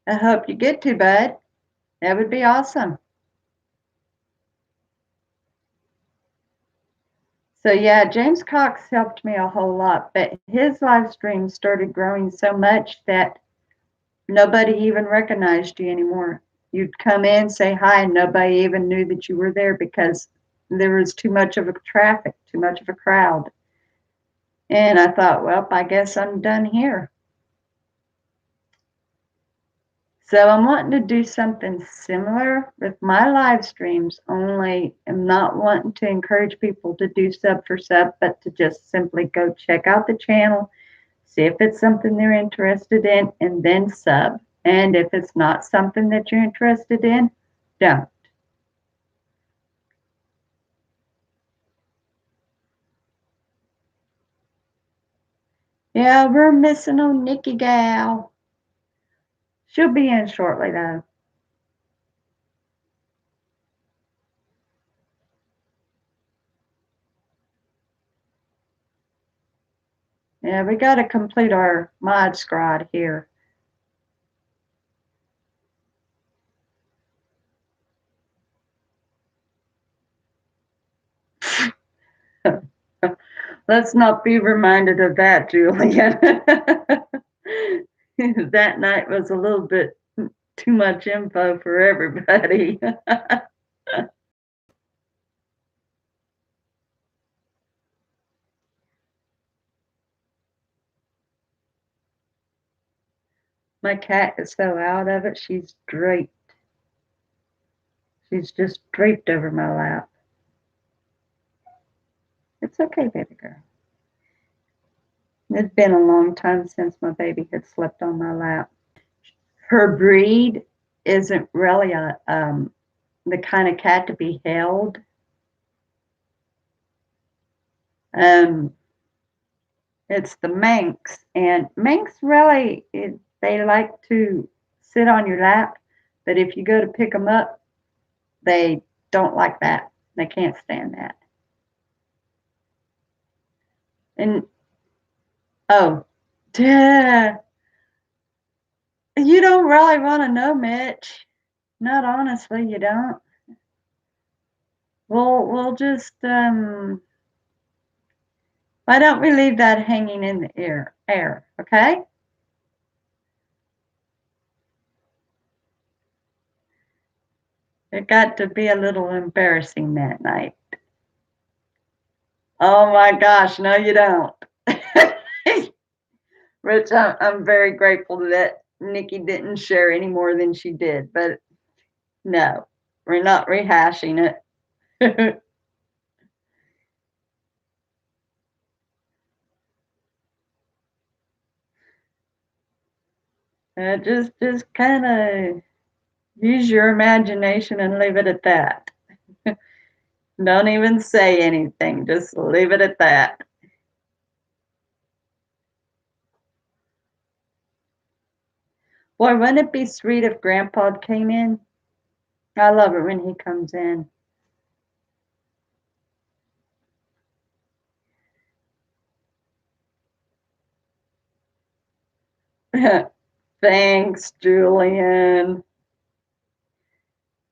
I hope you get to, bud. That would be awesome. So yeah, James Cox helped me a whole lot, but his live stream started growing so much that nobody even recognized you anymore. You'd come in, say hi, and nobody even knew that you were there because there was too much of a traffic, too much of a crowd. And I thought, well, I guess I'm done here. So I'm wanting to do something similar with my live streams, only I'm not wanting to encourage people to do sub for sub, but to just simply go check out the channel, see if it's something they're interested in, and then sub. And if it's not something that you're interested in, don't. Yeah, we're missing on Nikki Gal. She'll be in shortly though. Yeah, we got to complete our mod squad here. Let's not be reminded of that, Julian. That night was a little bit too much info for everybody. My cat is so out of it, she's draped. She's just draped over my lap. It's okay, baby girl. It's been a long time since my baby had slept on my lap. Her breed isn't really the kind of cat to be held. Um, it's the Manx, and Manx really they like to sit on your lap, but if you go to pick them up, they don't like that. They can't stand that. And oh, duh, you don't really want to know, Mitch. Not honestly, you don't. We'll just why don't we leave that hanging in the air, okay? It got to be a little embarrassing that night. Oh my gosh, no, you don't. Rich, I'm very grateful to that Nikki didn't share any more than she did, but no, we're not rehashing it. Just kind of use your imagination and leave it at that. Don't even say anything. Just leave it at that. Boy, wouldn't it be sweet if Grandpa came in? I love it when he comes in. Thanks, Julian.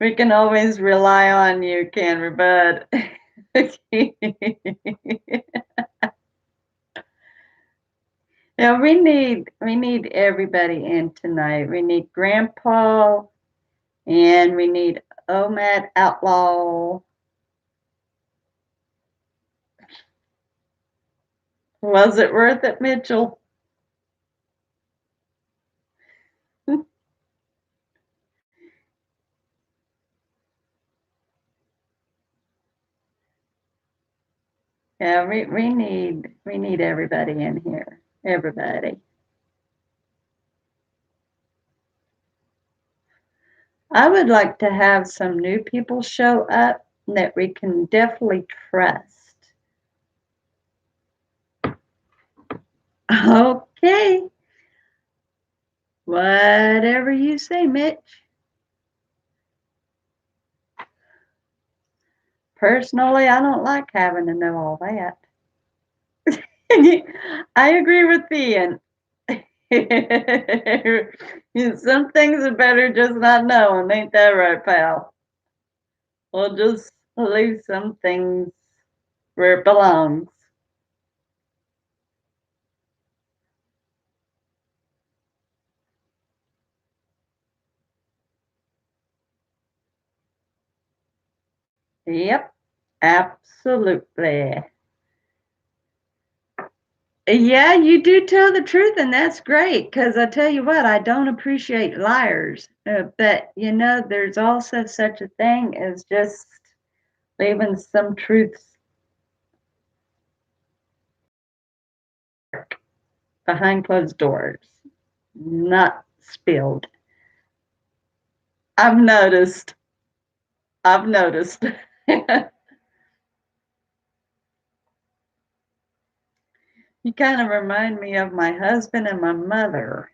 We can always rely on you, can we, bud? Yeah, we need everybody in tonight. We need Grandpa and we need OMAD Outlaw. Was it worth it, Mitchell? Yeah, we need everybody in here. Everybody. I would like to have some new people show up that we can definitely trust. Okay. Whatever you say, Mitch. Personally, I don't like having to know all that. I agree with Ian. Some things are better just not knowing, ain't that right, pal? We'll just leave some things where it belongs. Yep, absolutely. Yeah, you do tell the truth, and that's great. Because I tell you what, I don't appreciate liars. But there's also such a thing as just leaving some truths behind closed doors, not spilled. I've noticed. I've noticed. You kind of remind me of my husband and my mother.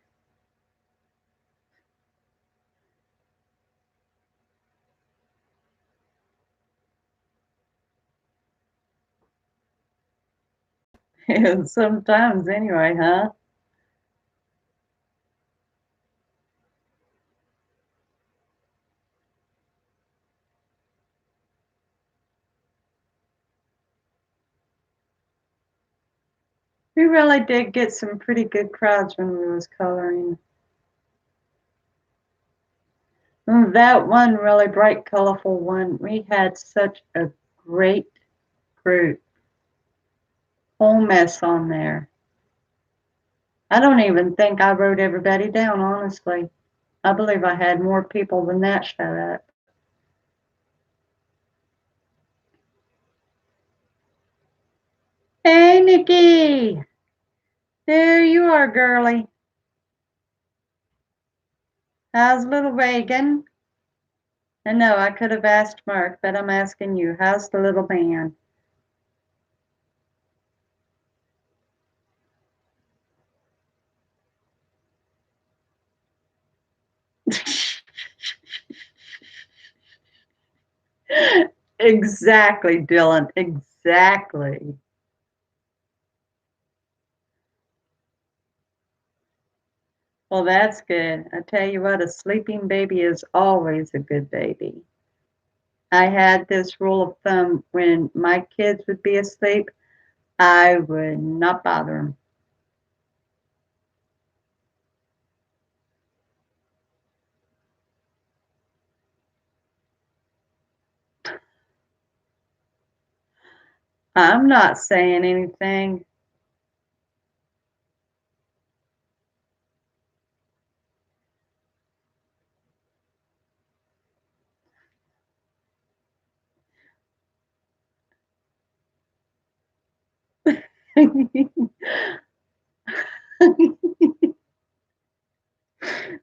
Sometimes, anyway, huh? We really did get some pretty good crowds when we was coloring. That one really bright, colorful one, we had such a great group. Whole mess on there. I don't even think I wrote everybody down, honestly. I believe I had more people than that showed up. Hey, Nikki! There you are, girlie. How's little Reagan? I know I could have asked Mark, but I'm asking you. How's the little man? Exactly, Dylan. Exactly. Well, that's good. I tell you what, a sleeping baby is always a good baby. I had this rule of thumb when my kids would be asleep, I would not bother them. I'm not saying anything.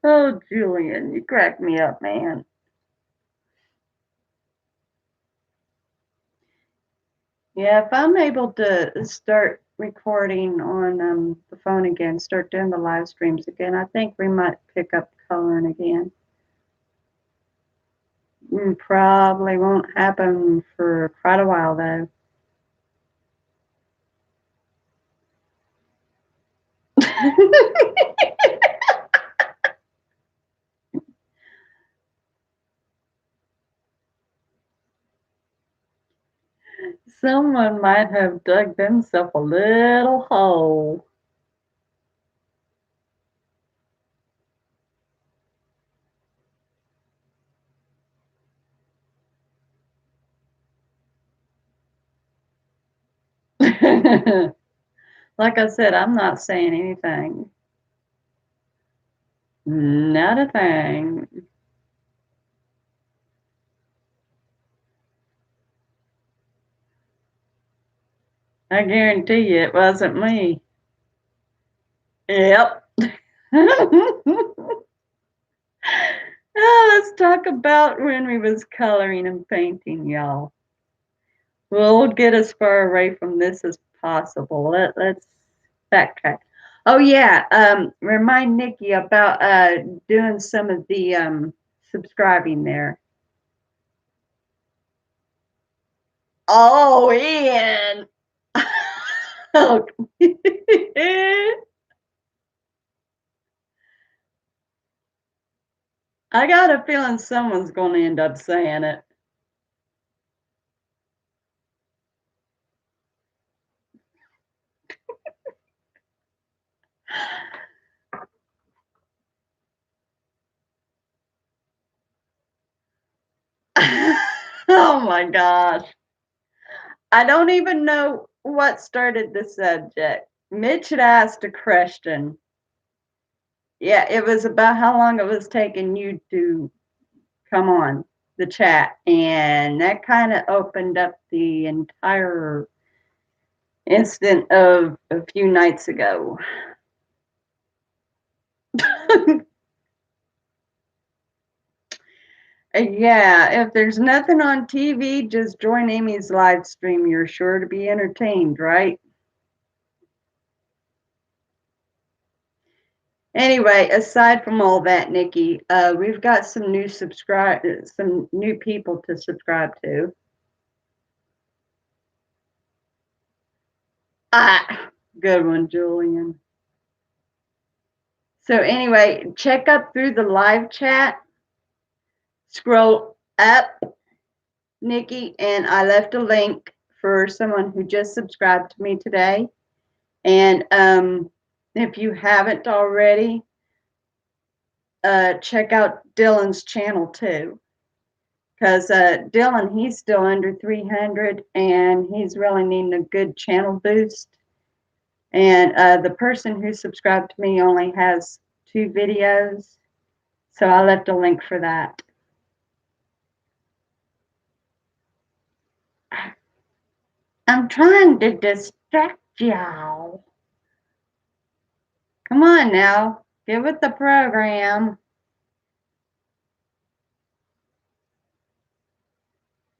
Oh, Julian, you crack me up, man. Yeah, if I'm able to start recording on the phone again, start doing the live streams again, I think we might pick up coloring again. Probably won't happen for quite a while, though. Someone might have dug themselves a little hole. Like I said, I'm not saying anything. Not a thing. I guarantee you it wasn't me. Yep. Oh, let's talk about when we was coloring and painting, y'all. We'll get as far away from this as possible. Let's backtrack. Oh yeah, remind Nikki about doing some of the subscribing there. Oh, Ian. I got a feeling someone's going to end up saying it. Oh my gosh. I don't even know what started the subject. Mitch had asked a question. Yeah, it was about how long it was taking you to come on the chat. And that kind of opened up the entire incident of a few nights ago. Yeah, if there's nothing on TV, just join Amy's live stream. You're sure to be entertained, right? Anyway, aside from all that, Nikki, we've got some new people to subscribe to. Ah, good one, Julian. So anyway, check up through the live chat. Scroll up, Nikki, and I left a link for someone who just subscribed to me today. And if you haven't already, check out Dylan's channel too. Because Dylan, he's still under 300 and he's really needing a good channel boost. And the person who subscribed to me only has 2 videos. So I left a link for that. I'm trying to distract y'all. Come on now, get with the program.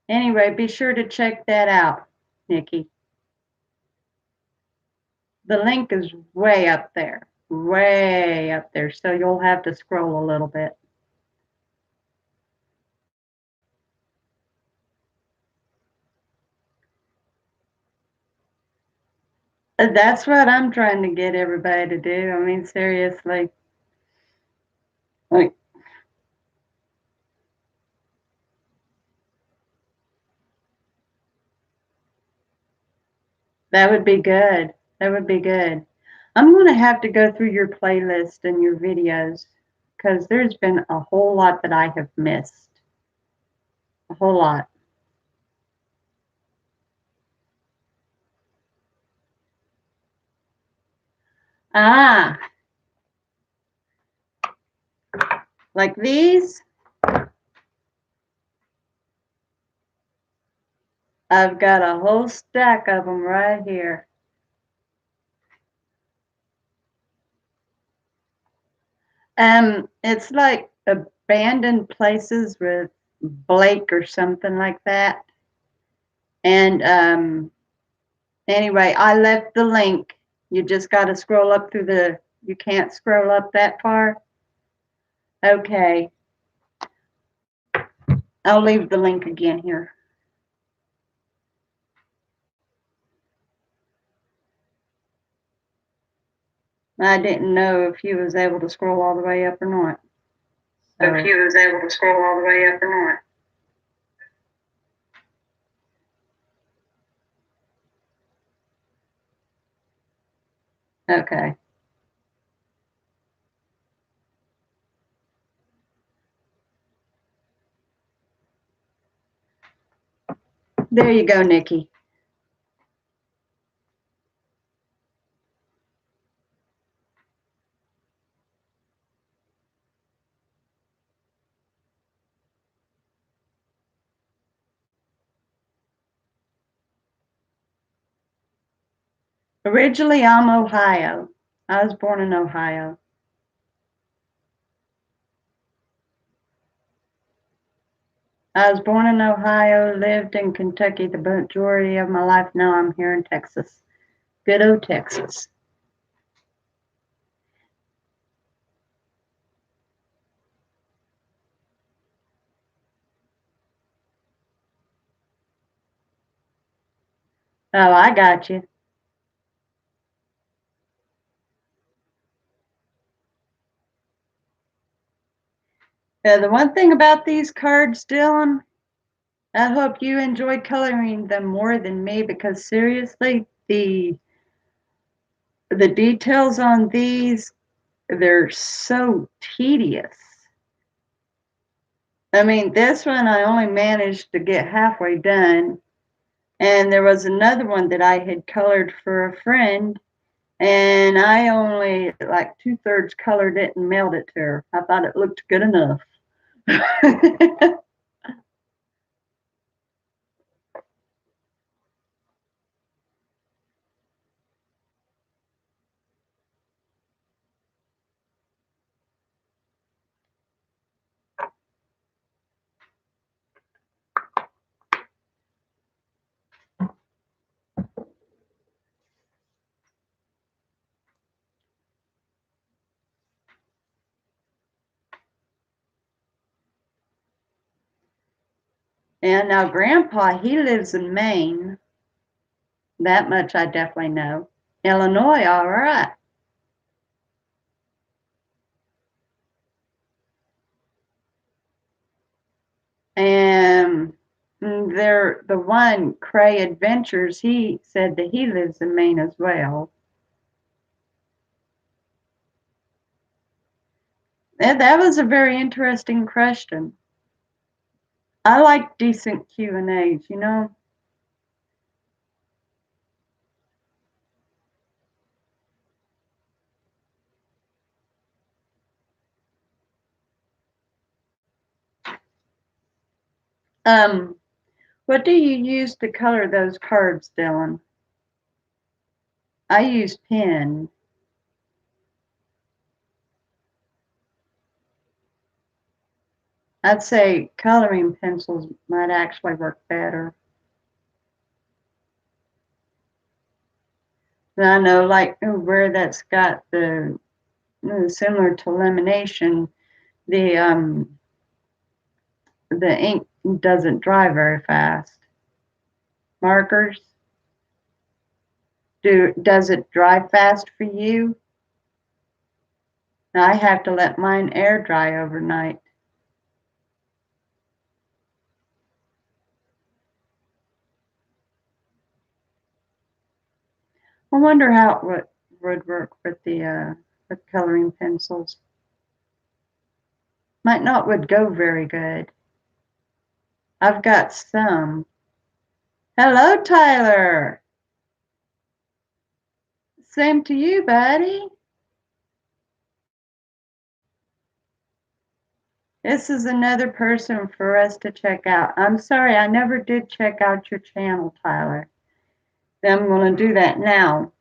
Anyway, be sure to check that out, Nikki. The link is way up there, so you'll have to scroll a little bit. That's what I'm trying to get everybody to do. I mean, seriously. Like, that would be good. That would be good. I'm going to have to go through your playlist and your videos because there's been a whole lot that I have missed. A whole lot. Ah, like these? I've got a whole stack of them right here. It's like abandoned places with Blake or something like that. And anyway, I left the link. You just got to scroll up through the, you can't scroll up that far. Okay. I'll leave the link again here. I didn't know if you was able to scroll all the way up or not. So. If you was able to scroll all the way up or not. Okay. There you go, Nikki. Originally, I'm Ohio. I was born in Ohio. I was born in Ohio, lived in Kentucky the majority of my life. Now I'm here in Texas. Good old Texas. Oh, I got you. The one thing about these cards, Dylan, I hope you enjoyed coloring them more than me, because seriously, the details on these, they're so tedious. I mean, this one I only managed to get halfway done. And there was another one that I had colored for a friend, and I only like 2/3 colored it and mailed it to her. I thought it looked good enough. And now Grandpa, he lives in Maine. That much I definitely know. Illinois, all right. And the one Cray Adventures, he said that he lives in Maine as well. And that was a very interesting question. I like decent Q&As, you know. What do you use to color those cards, Dylan? I use pen. I'd say coloring pencils might actually work better. And I know, like, where that's got the similar to lamination, the ink doesn't dry very fast. Markers, does it dry fast for you? I have to let mine air dry overnight. I wonder how it would work with coloring pencils. Might not would go very good. I've got some. Hello, Tyler. Same to you, buddy. This is another person for us to check out. I'm sorry, I never did check out your channel, Tyler. I'm going to do that now.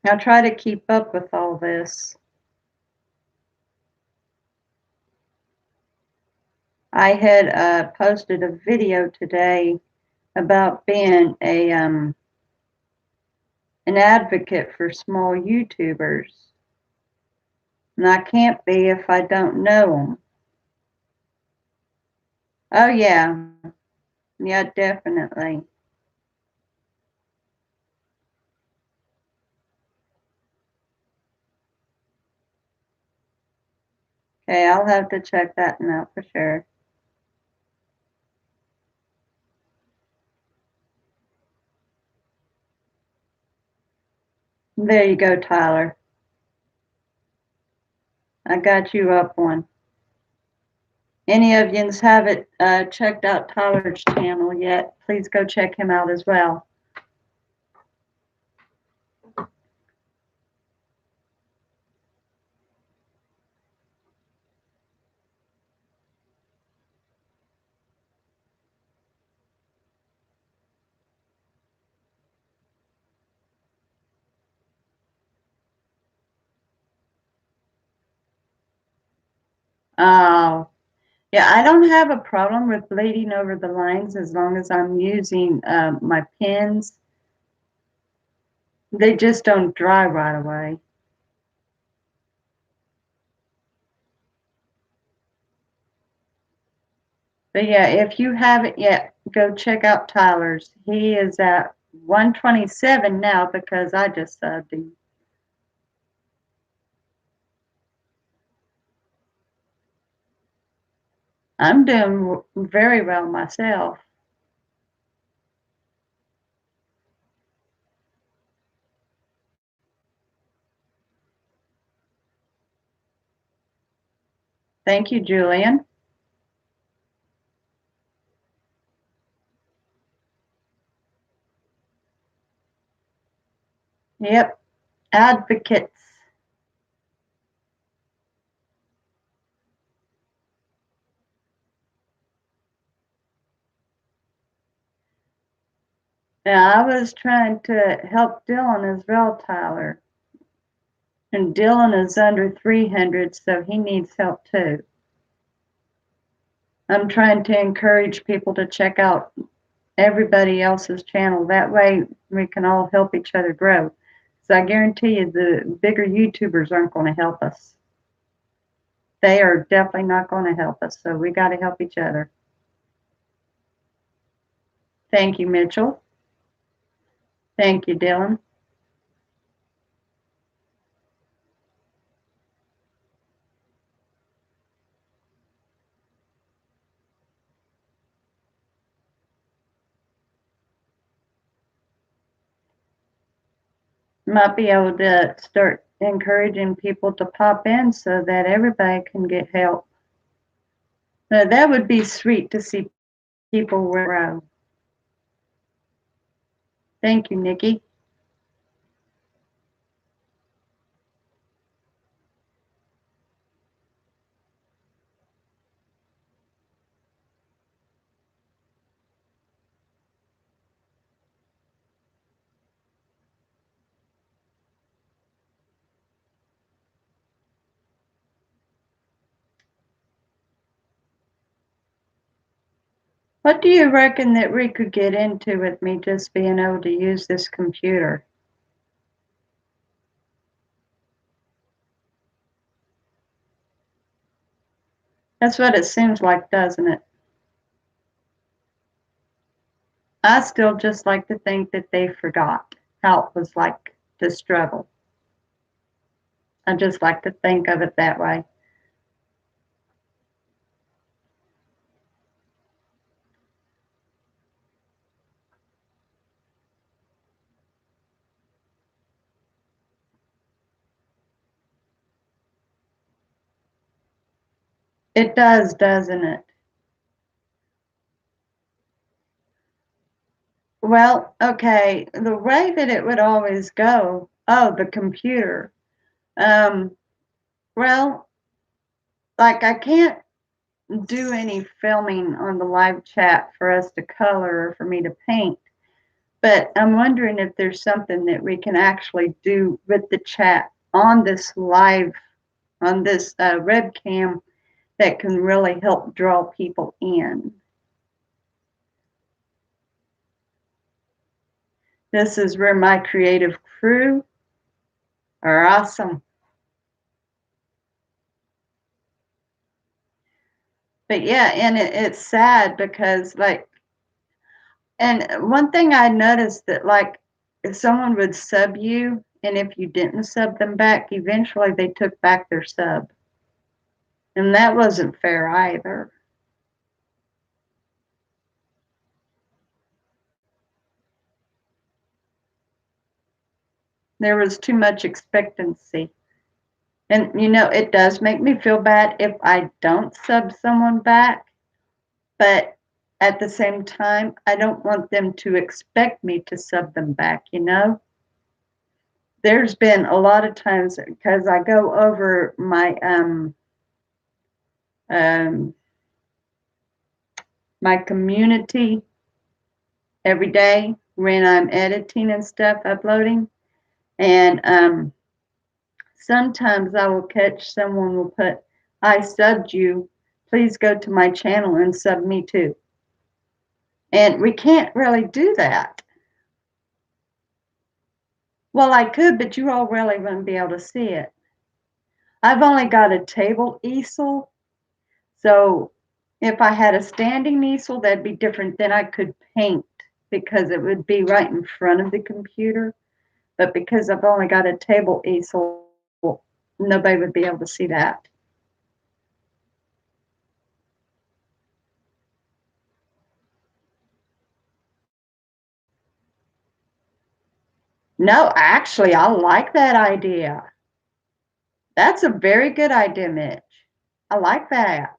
I'll try to keep up with all this. I had posted a video today about being an advocate for small YouTubers, and I can't be if I don't know them. Oh yeah, yeah, definitely. Okay, I'll have to check that one out for sure. There you go, Tyler. I got you up one. Any of yous haven't checked out Tyler's channel yet, please go check him out as well. Oh, yeah, I don't have a problem with bleeding over the lines as long as I'm using my pins. They just don't dry right away. But yeah, if you haven't yet, go check out Tyler's. He is at 127 now because I just subbed him. I'm doing very well myself. Thank you, Julian. Yep, advocates. Yeah, I was trying to help Dylan as well, Tyler. And Dylan is under 300, so he needs help too. I'm trying to encourage people to check out everybody else's channel. That way we can all help each other grow. So I guarantee you the bigger YouTubers aren't going to help us. They are definitely not going to help us. So we got to help each other. Thank you, Mitchell. Thank you, Dylan. Might be able to start encouraging people to pop in so that everybody can get help. Now, that would be sweet to see people grow. Thank you, Nikki. What do you reckon that we could get into with me just being able to use this computer? That's what it seems like, doesn't it? I still just like to think that they forgot how it was like to struggle. I just like to think of it that way. It does, doesn't it? Well, okay, the way that it would always go, oh, the computer. Um, well, like I can't do any filming on the live chat for us to color or for me to paint. But I'm wondering if there's something that we can actually do with the chat on this live, on this webcam that can really help draw people in. This is where my creative crew are awesome. But yeah, and it's sad because like, and one thing I noticed that like if someone would sub you and if you didn't sub them back, eventually they took back their sub. And that wasn't fair either. There was too much expectancy. And you know, it does make me feel bad if I don't sub someone back, but at the same time, I don't want them to expect me to sub them back, you know? There's been a lot of times because I go over um my community every day when I'm editing and stuff, uploading, and sometimes I will catch someone will put, I subbed you, please go to my channel and sub me too. And we can't really do that. Well, I could, but you all really wouldn't be able to see it. I've only got a table easel, so if I had a standing easel, that'd be different. Then I could paint because it would be right in front of the computer. But because I've only got a table easel, nobody would be able to see that. No, actually, I like that idea. That's a very good idea, Mitch. I like that.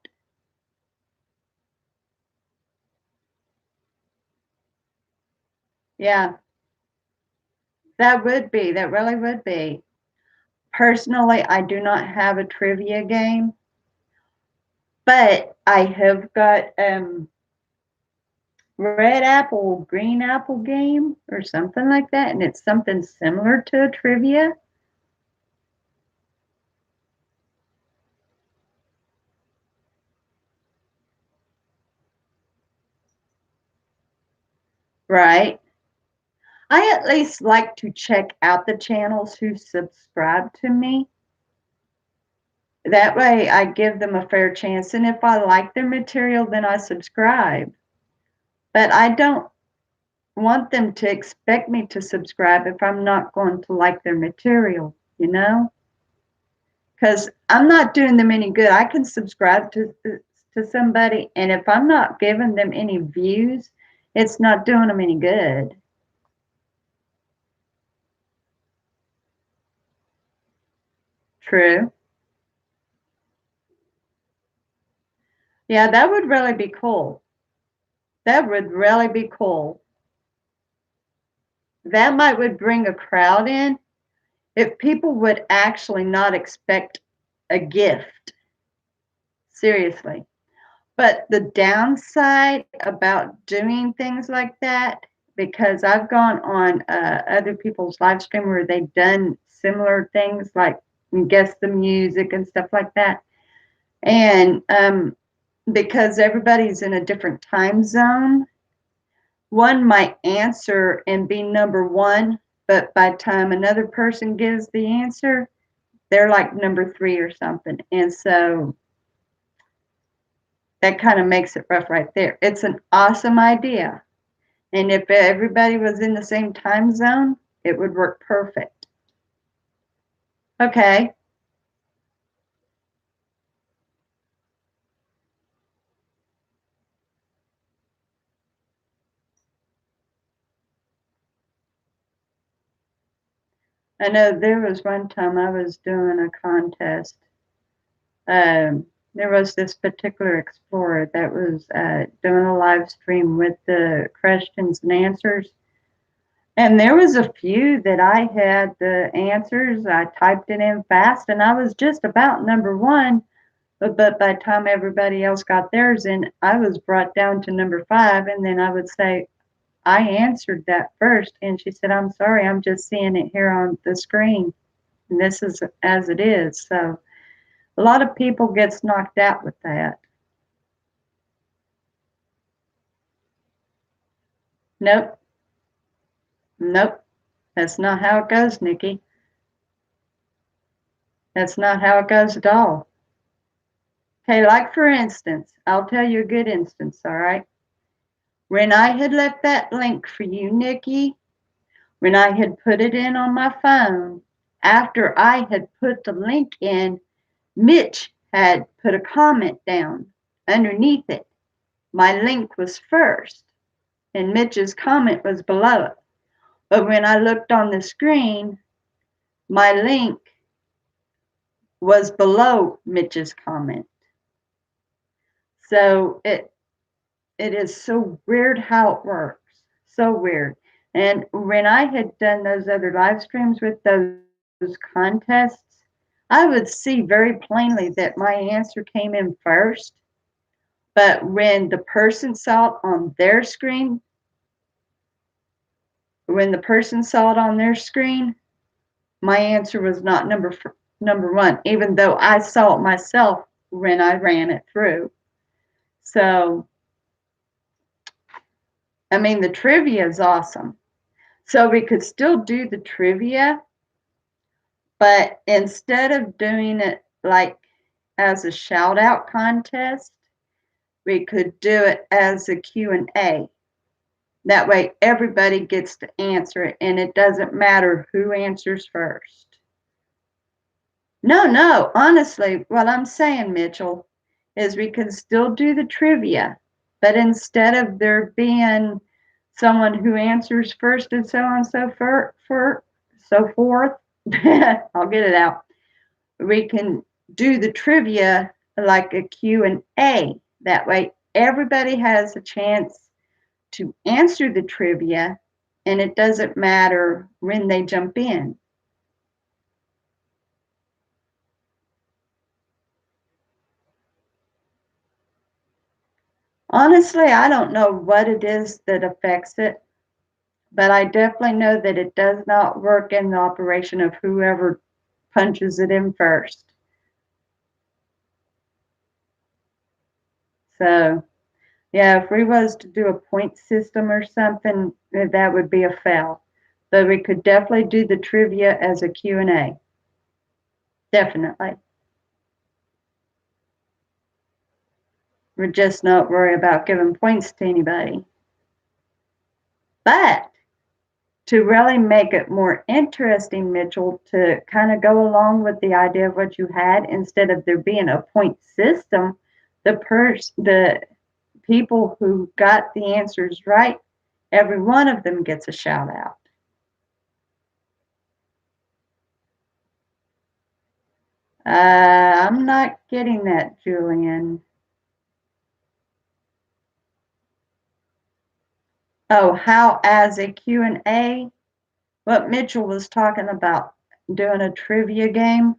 Yeah, that would be. That really would be. Personally, I do not have a trivia game, but I have got red apple, green apple game or something like that, and it's something similar to a trivia. Right. I at least like to check out the channels who subscribe to me. That way I give them a fair chance. And if I like their material, then I subscribe. But I don't want them to expect me to subscribe if I'm not going to like their material, you know? Because I'm not doing them any good. I can subscribe to somebody, and if I'm not giving them any views, it's not doing them any good. True. Yeah, that would really be cool. That would really be cool. That might would bring a crowd in if people would actually not expect a gift. Seriously. But the downside about doing things like that, because I've gone on other people's live stream where they've done similar things like guess the music and stuff like that. And because everybody's in a different time zone, one might answer and be number one, but by the time another person gives the answer, they're like number three or something. And so that kind of makes it rough right there. It's an awesome idea. And if everybody was in the same time zone, it would work perfect. Okay. I know there was one time I was doing a contest. There was this particular explorer that was doing a live stream with the questions and answers. And there was a few that I had the answers. I typed it in fast and I was just about number one. But by the time everybody else got theirs in, I was brought down to number five. And then I would say, I answered that first, and she said, I'm sorry, I'm just seeing it here on the screen. And this is as it is. So a lot of people gets knocked out with that. Nope. Nope. That's not how it goes, Nikki. That's not how it goes at all. Okay, like for instance, I'll tell you a good instance, all right? When I had left that link for you, Nikki, when I had put it in on my phone, after I had put the link in, Mitch had put a comment down underneath it. My link was first, and Mitch's comment was below it. But when I looked on the screen, my link was below Mitch's comment. So it is so weird how it works. So weird. And when I had done those other live streams with those contests, I would see very plainly that my answer came in first. But when the person saw it on their screen, my answer was not number one, even though I saw it myself when I ran it through. So, I mean, the trivia is awesome. So we could still do the trivia, but instead of doing it like as a shout out contest, we could do it as a Q&A. That way everybody gets to answer it, and it doesn't matter who answers first. No, honestly, what I'm saying, Mitchell, is we can still do the trivia, but instead of there being someone who answers first and so on and so forth, I'll get it out. We can do the trivia like a Q&A. That way everybody has a chance to answer the trivia, and it doesn't matter when they jump in. Honestly, I don't know what it is that affects it, but I definitely know that it does not work in the operation of whoever punches it in first. So, yeah, if we was to do a point system or something, that would be a fail. But we could definitely do the trivia as a Q&A. Definitely. We're just not worried about giving points to anybody. But to really make it more interesting, Mitchell, to kind of go along with the idea of what you had, instead of there being a point system, the people who got the answers right, every one of them gets a shout out. I'm not getting that, Julian. Oh, how as a Q&A? What Mitchell was talking about, doing a trivia game.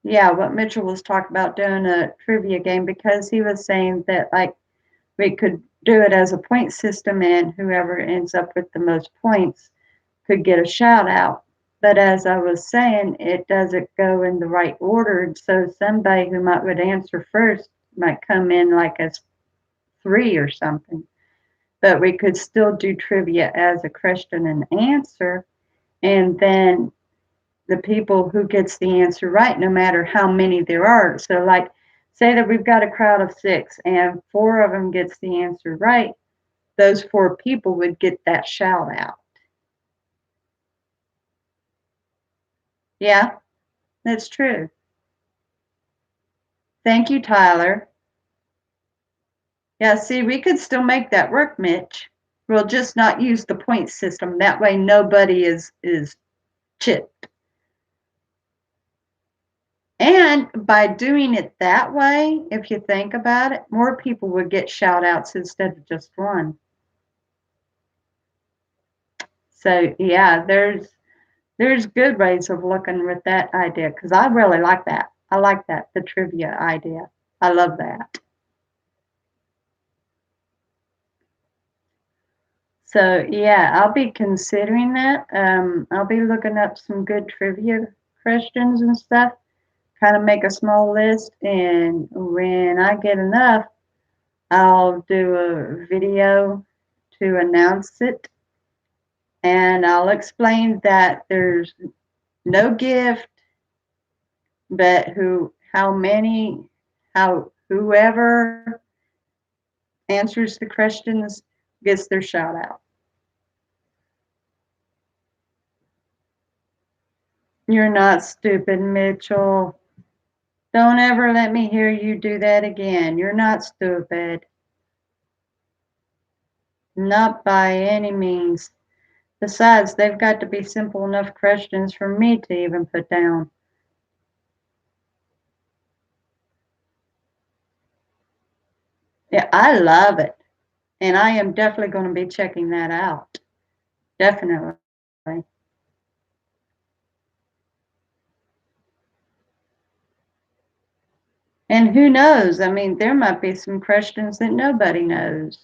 Yeah, what Mitchell was talking about, doing a trivia game, because he was saying that like we could do it as a point system, and whoever ends up with the most points could get a shout out. But as I was saying, it doesn't go in the right order. So somebody who would answer first might come in like as 3 or something. But we could still do trivia as a question and answer, and then the people who gets the answer right, no matter how many there are. So like, say that we've got a crowd of 6 and 4 of them gets the answer right, those 4 people would get that shout out. Yeah, that's true. Thank you, Tyler. Yeah, see, we could still make that work, Mitch. We'll just not use the point system. That way nobody is chipped. And by doing it that way, if you think about it, more people would get shout outs instead of just one. So yeah, there's good ways of looking with that idea, because I really like that. I like that, the trivia idea. I love that. So yeah, I'll be considering that. I'll be looking up some good trivia questions and stuff. Kind of make a small list, and when I get enough, I'll do a video to announce it, and I'll explain that there's no gift, but how whoever answers the questions gets their shout out. You're not stupid, Mitchell. Don't ever let me hear you do that again. You're not stupid. Not by any means. Besides, they've got to be simple enough questions for me to even put down. Yeah, I love it. And I am definitely going to be checking that out. Definitely. And who knows? I mean, there might be some questions that nobody knows.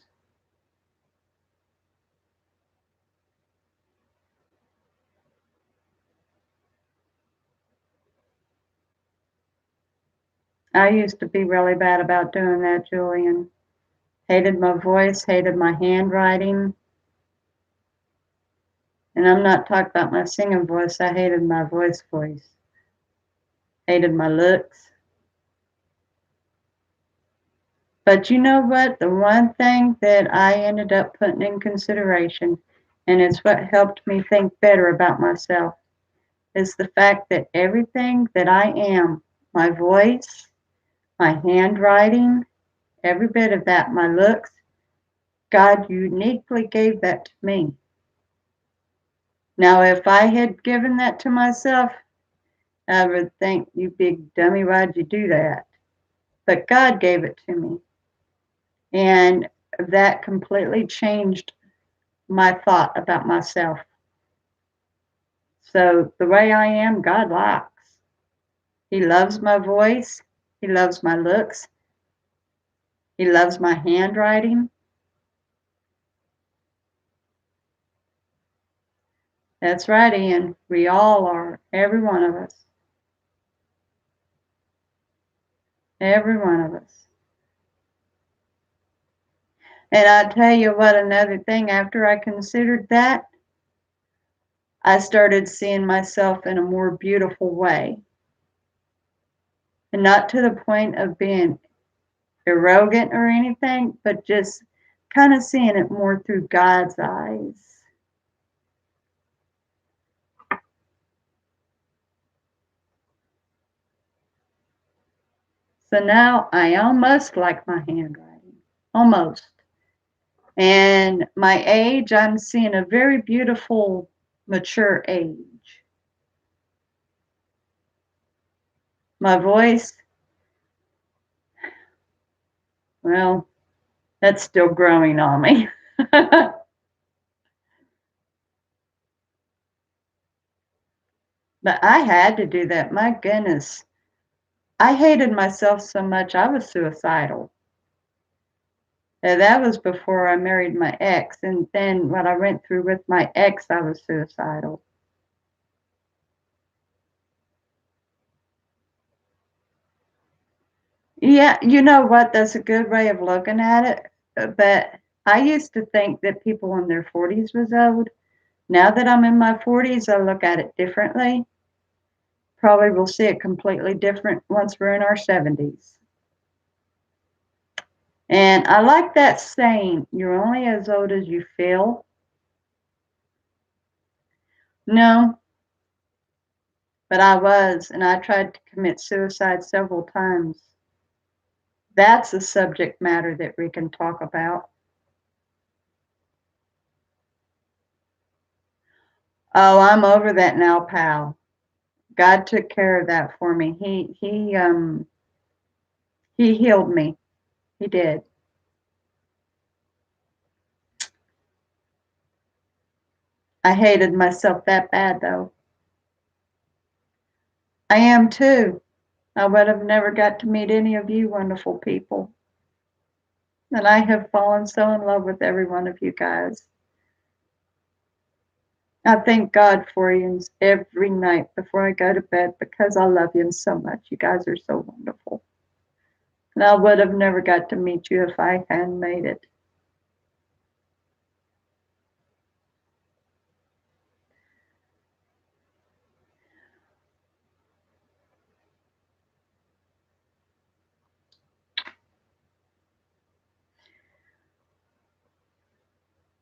I used to be really bad about doing that, Julian. Hated my voice, hated my handwriting. And I'm not talking about my singing voice. I hated my voice. Hated my looks. But you know what? The one thing that I ended up putting in consideration, and it's what helped me think better about myself, is the fact that everything that I am, my voice, my handwriting, every bit of that, my looks, God uniquely gave that to me. Now, if I had given that to myself, I would think, you big dummy, why'd you do that? But God gave it to me. And that completely changed my thought about myself. So the way I am, God likes. He loves my voice. He loves my looks. He loves my handwriting. That's right, Ian. We all are. Every one of us. Every one of us. And I tell you what, another thing, after I considered that, I started seeing myself in a more beautiful way. And not to the point of being arrogant or anything, but just kind of seeing it more through God's eyes. So now I almost like my handwriting. Almost. And my age, I'm seeing a very beautiful, mature age. My voice, well, that's still growing on me. But I had to do that. My goodness. I hated myself so much, I was suicidal. And that was before I married my ex. And then what I went through with my ex, I was suicidal. Yeah, you know what? That's a good way of looking at it. But I used to think that people in their 40s was old. Now that I'm in my 40s, I look at it differently. Probably will see it completely different once we're in our 70s. And I like that saying, you're only as old as you feel. No, but I was, and I tried to commit suicide several times. That's a subject matter that we can talk about. Oh, I'm over that now, pal. God took care of that for me. He healed me. He did. I hated myself that bad though. I am too. I would have never got to meet any of you wonderful people. And I have fallen so in love with every one of you guys. I thank God for you every night before I go to bed because I love you so much. You guys are so wonderful. And I would have never got to meet you if I hadn't made it.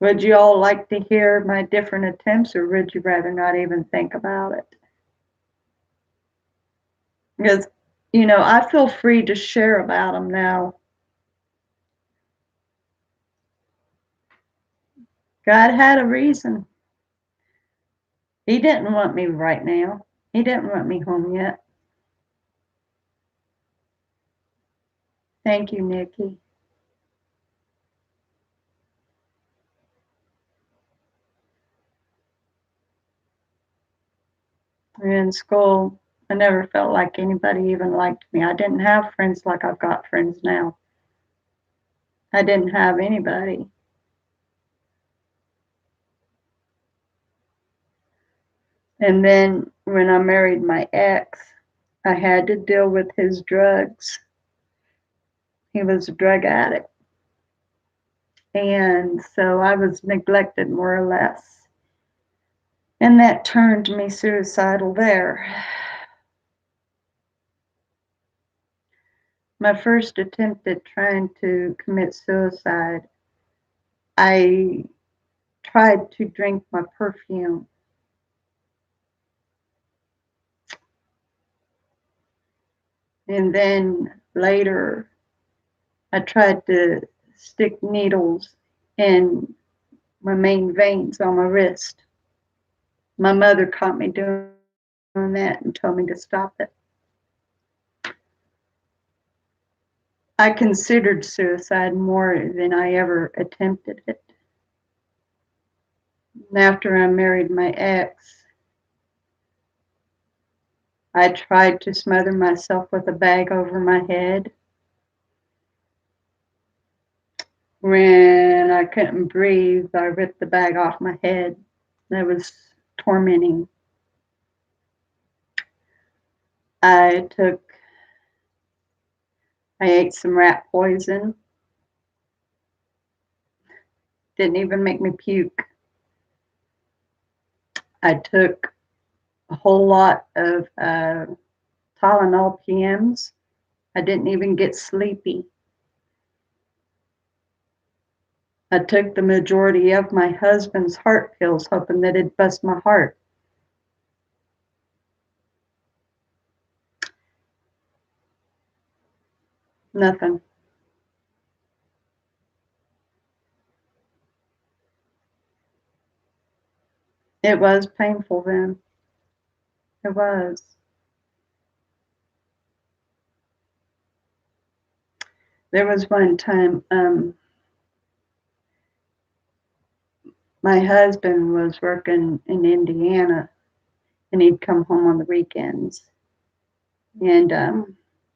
Would you all like to hear my different attempts, or would you rather not even think about it? Because, I feel free to share about them now. God had a reason. He didn't want me right now. He didn't want me home yet. Thank you, Nikki. In school, I never felt like anybody even liked me. I didn't have friends like I've got friends now. I didn't have anybody. And then when I married my ex, I had to deal with his drugs. He was a drug addict. And so I was neglected more or less. And that turned me suicidal there. My first attempt at trying to commit suicide, I tried to drink my perfume. And then later, I tried to stick needles in my main veins on my wrist. My mother caught me doing that and told me to stop it. I considered suicide more than I ever attempted it. And after I married my ex, I tried to smother myself with a bag over my head. When I couldn't breathe, I ripped the bag off my head. That was tormenting. I took, I ate some rat poison. Didn't even make me puke. I took a whole lot of Tylenol PMs. I didn't even get sleepy. I took the majority of my husband's heart pills, hoping that it'd bust my heart. Nothing. It was painful then. It was. There was one time my husband was working in Indiana and he'd come home on the weekends. And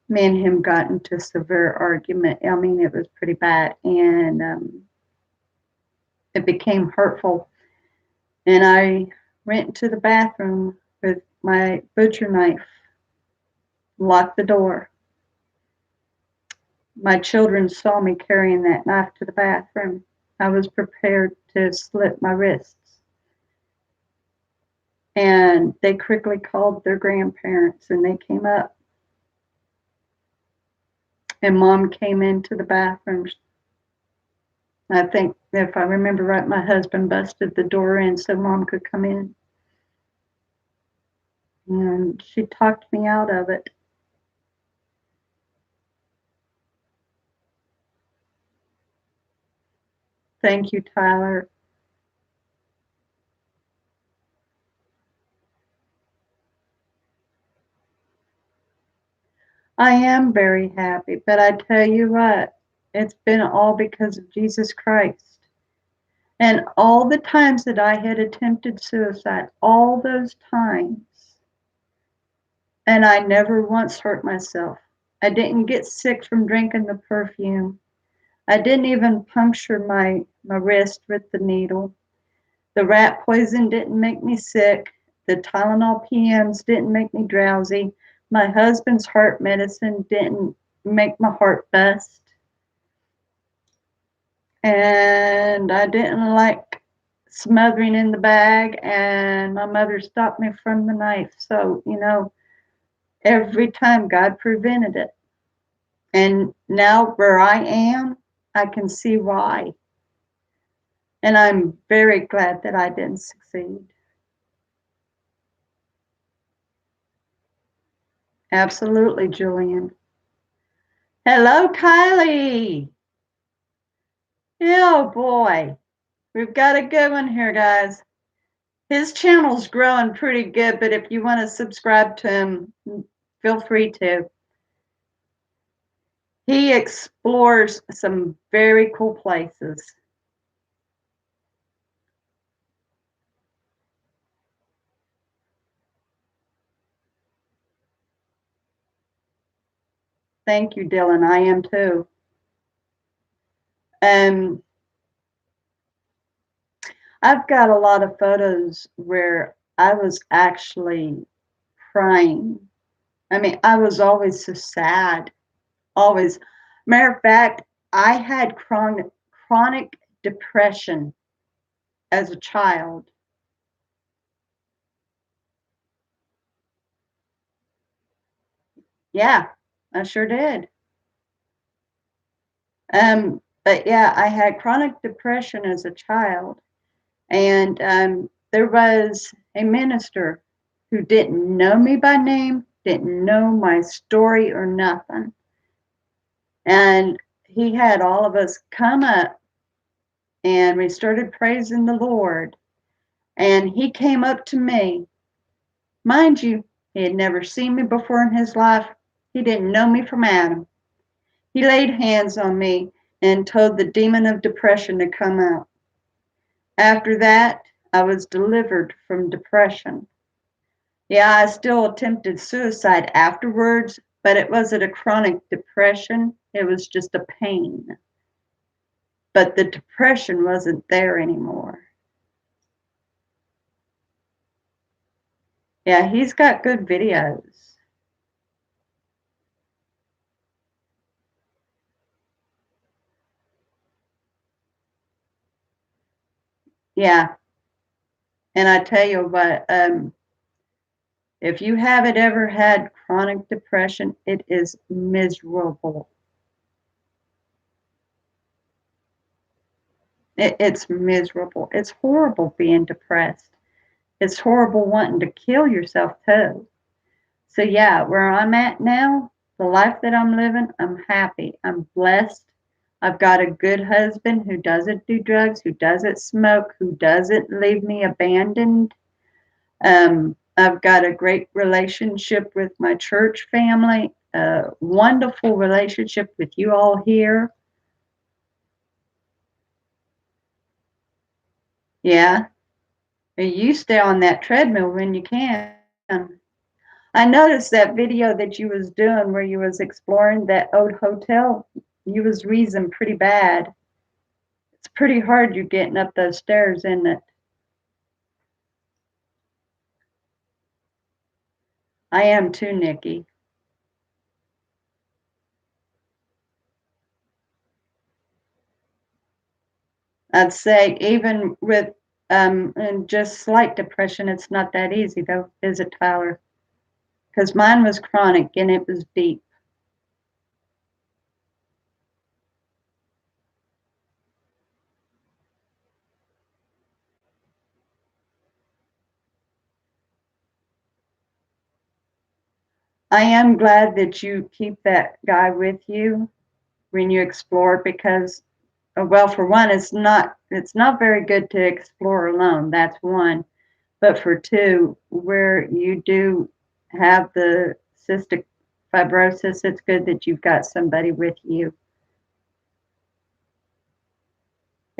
me and him got into a severe argument. I mean, it was pretty bad. And it became hurtful. And I went to the bathroom with my butcher knife, locked the door. My children saw me carrying that knife to the bathroom. I was prepared to slit my wrists. And they quickly called their grandparents and they came up. And mom came into the bathroom. I think, if I remember right, my husband busted the door in so mom could come in. And she talked me out of it. Thank you, Tyler. I am very happy, but I tell you what, it's been all because of Jesus Christ. And all the times that I had attempted suicide, all those times, and I never once hurt myself. I didn't get sick from drinking the perfume. I didn't even puncture my wrist with the needle. The rat poison didn't make me sick. The Tylenol PMs didn't make me drowsy. My husband's heart medicine didn't make my heart bust. And I didn't like smothering in the bag, and my mother stopped me from the knife. So, every time God prevented it. And now where I am, I can see why. And I'm very glad that I didn't succeed. Absolutely, Julian. Hello, Kylie. Oh boy, we've got a good one here, guys. His channel's growing pretty good, but if you want to subscribe to him, feel free to. He explores some very cool places. Thank you, Dylan. I am too. I've got a lot of photos where I was actually crying. I mean, I was always so sad. Always. Matter of fact, I had chronic depression as a child. Yeah, I sure did. But yeah, I had chronic depression as a child, and there was a minister who didn't know me by name, didn't know my story or nothing, and he had all of us come up, and we started praising the Lord. And he came up to me. Mind you, he had never seen me before in his life. He didn't know me from Adam. He laid hands on me and told the demon of depression to come out. After that, I was delivered from depression. Yeah, I still attempted suicide afterwards, but it wasn't a chronic depression. It was just a pain. But the depression wasn't there anymore. Yeah, he's got good videos. Yeah, and I tell you what, if you haven't ever had chronic depression, it is miserable. It's miserable. It's horrible being depressed. It's horrible wanting to kill yourself too. So yeah, where I'm at now, the life that I'm living, I'm happy. I'm blessed. I've got a good husband who doesn't do drugs, who doesn't smoke, who doesn't leave me abandoned. I've got a great relationship with my church family, a wonderful relationship with you all here. Yeah, you stay on that treadmill when you can. I noticed that video that you was doing where you was exploring that old hotel. You was wheezing pretty bad. It's pretty hard you getting up those stairs, isn't it? I am too, Nikki. I'd say even with and just slight depression, it's not that easy though, is it, Tyler? Because mine was chronic and it was deep. I am glad that you keep that guy with you when you explore because, well, for one, it's not very good to explore alone. That's one. But for two, where you do have the cystic fibrosis, it's good that you've got somebody with you.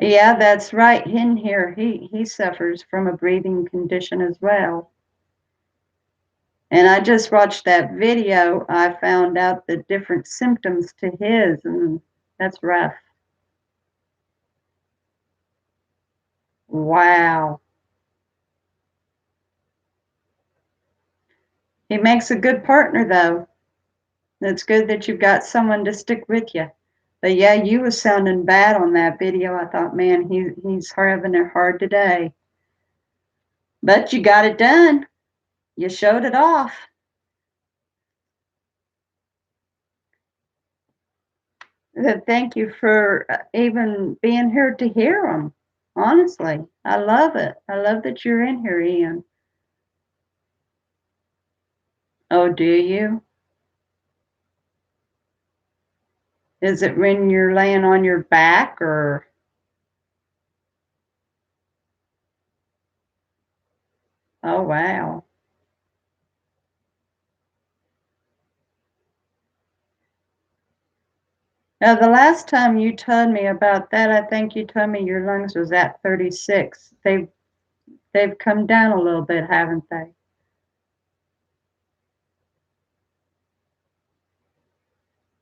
Yeah, that's right. In here, he suffers from a breathing condition as well. And I just watched that video. I found out the different symptoms to his, and that's rough. Wow. He makes a good partner, though. It's good that you've got someone to stick with you. But yeah, you was sounding bad on that video. I thought, man, he's having it hard today. But you got it done. You showed it off. Thank you for even being here to hear them. Honestly, I love it. I love that you're in here, Ian. Oh, do you? Is it when you're laying on your back or? Oh, wow. Now, the last time you told me about that, I think you told me your lungs was at 36. They've come down a little bit, haven't they?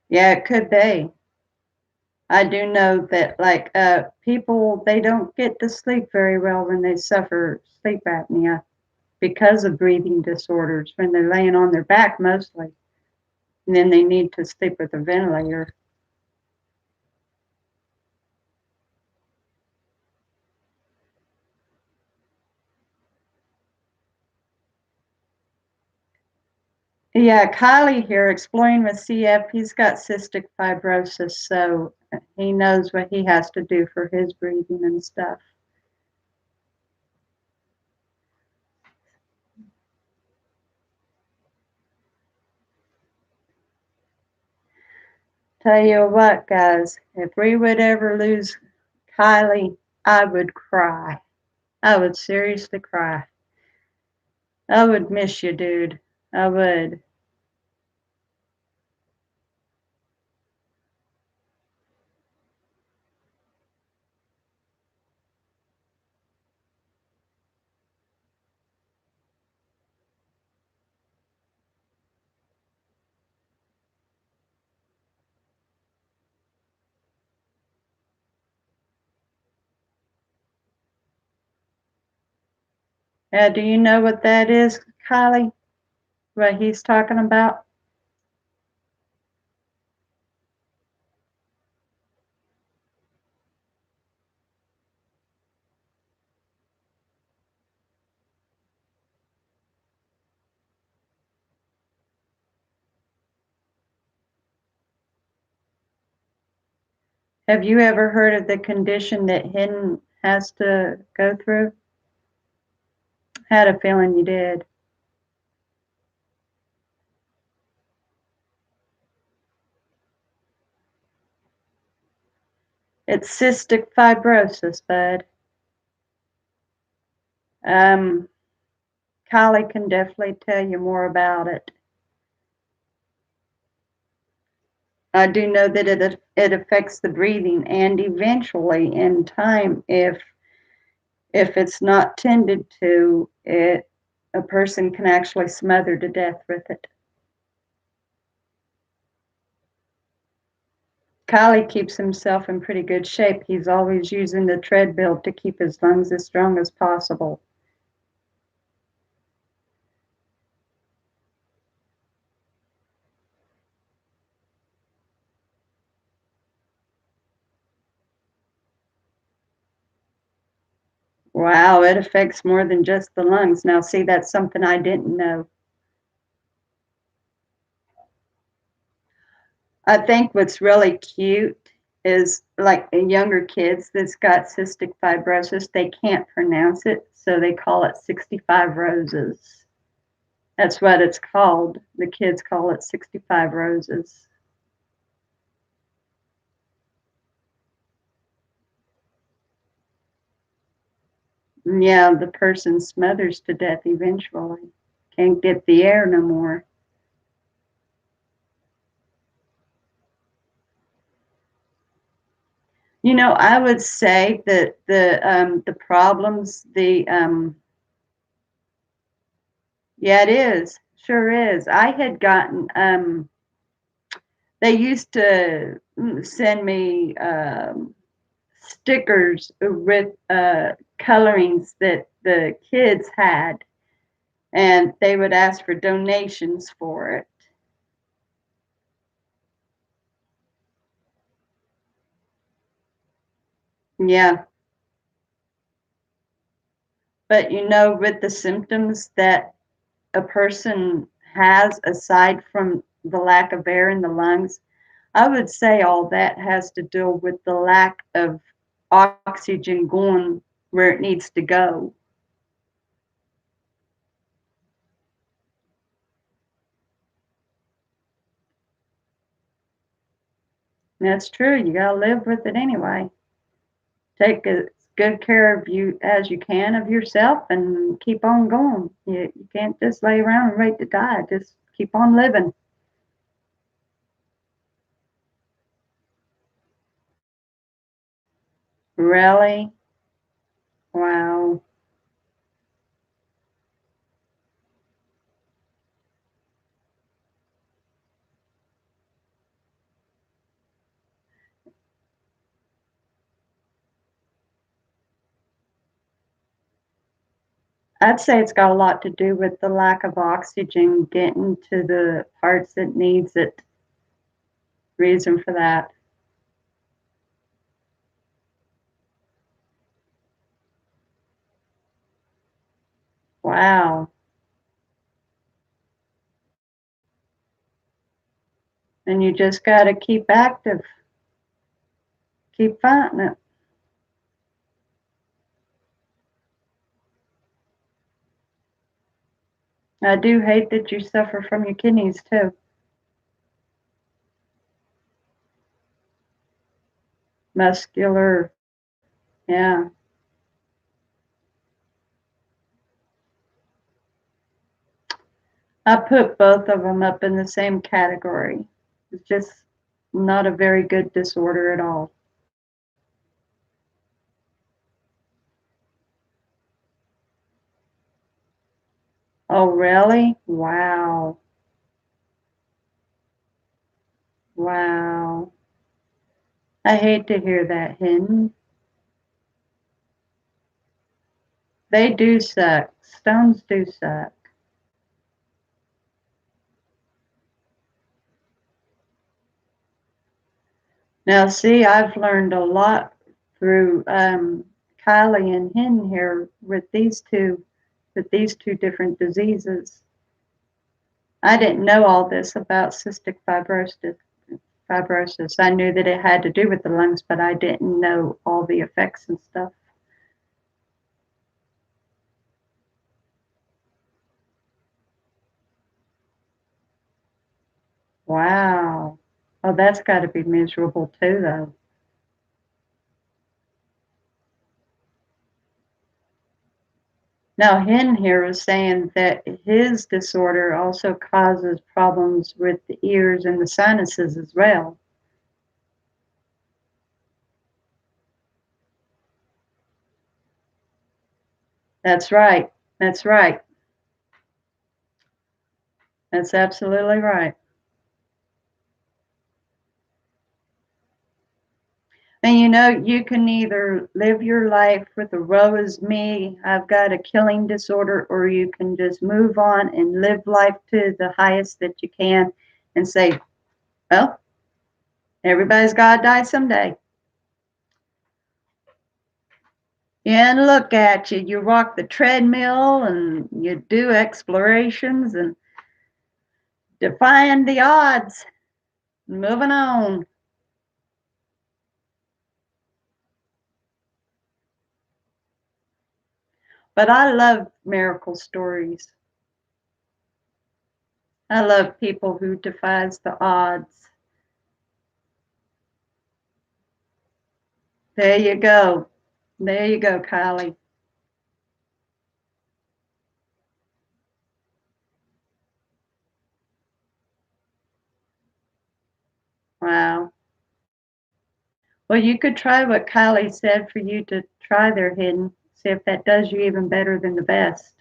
Yeah, it could be. I do know that like people they don't get to sleep very well when they suffer sleep apnea because of breathing disorders when they're laying on their back mostly. And then they need to sleep with a ventilator. Yeah, Kylie here exploring with CF. He's got cystic fibrosis, so he knows what he has to do for his breathing and stuff. Tell you what, guys, if we would ever lose Kylie, I would cry. I would seriously cry. I would miss you, dude. I would. Do you know what that is, Kylie? What he's talking about? Have you ever heard of the condition that Hinton has to go through? Had a feeling you did. It's cystic fibrosis, bud. Um, Kylie can definitely tell you more about it. I do know that it affects the breathing, and eventually, in time, if it's not tended to, it a person can actually smother to death with it. Kylie keeps himself in pretty good shape. He's always using the treadmill to keep his lungs as strong as possible. Wow, it affects more than just the lungs. Now, see, that's something I didn't know. I think what's really cute is like younger kids that's got cystic fibrosis, they can't pronounce it, so they call it 65 roses. That's what it's called. The kids call it 65 roses. Yeah, the person smothers to death eventually. Can't get the air no more. You know, I would say that the problems, yeah, it is. Sure is. I had gotten they used to send me stickers with colorings that the kids had, and they would ask for donations for it. Yeah, but with the symptoms that a person has aside from the lack of air in the lungs, I would say all that has to do with the lack of oxygen going where it needs to go. That's true. You gotta live with it anyway. Take as good care of you as you can of yourself and keep on going. You can't just lay around and wait to die. Just keep on living. Really? Wow. I'd say it's got a lot to do with the lack of oxygen getting to the parts that needs it. Reason for that. Wow. And you just got to keep active, keep fighting it. I do hate that you suffer from your kidneys too. Muscular, yeah. I put both of them up in the same category. It's just not a very good disorder at all. Oh, really? Wow. Wow. I hate to hear that, Hinton. They do suck. Stones do suck. Now, see, I've learned a lot through Kylie and Hinton here with these two different diseases. I didn't know all this about cystic fibrosis. I knew that it had to do with the lungs, but I didn't know all the effects and stuff. Wow. Oh, that's got to be miserable too, though. Now, Hen here was saying that his disorder also causes problems with the ears and the sinuses as well. That's right. That's right. That's absolutely right. And you can either live your life with a woe is me, I've got a killing disorder, or you can just move on and live life to the highest that you can and say, well, everybody's got to die someday. And look at you. You walk the treadmill and you do explorations and defying the odds, moving on. But I love miracle stories. I love people who defies the odds. There you go. There you go, Kylie. Wow. Well, you could try what Kylie said for you to try their hidden. See if that does you even better than the best.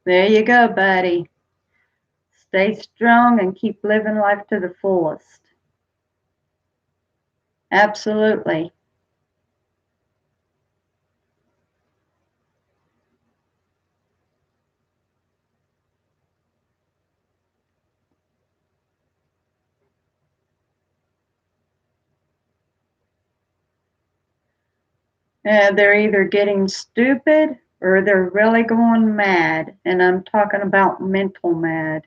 There you go, buddy. Stay strong and keep living life to the fullest. Absolutely. They're either getting stupid or they're really going mad. And I'm talking about mental mad.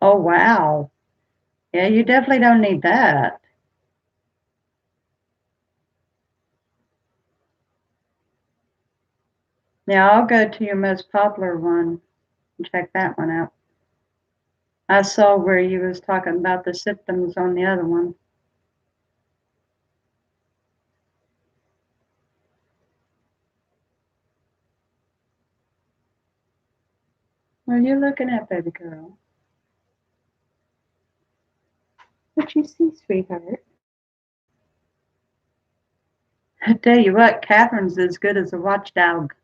Oh, wow. Yeah, you definitely don't need that. Yeah, I'll go to your most popular one and check that one out. I saw where you was talking about the symptoms on the other one. What are you looking at, baby girl? What you see, sweetheart? I tell you what, Catherine's as good as a watchdog.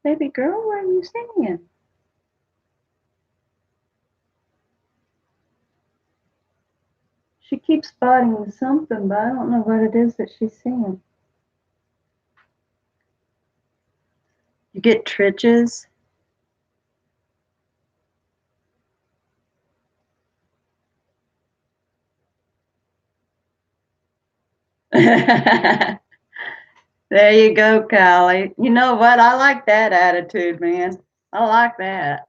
Baby girl, what are you saying? She keeps spotting something, but I don't know what it is that she's seeing. You get triches. There you go, Callie. You know what? I like that attitude, man. I like that.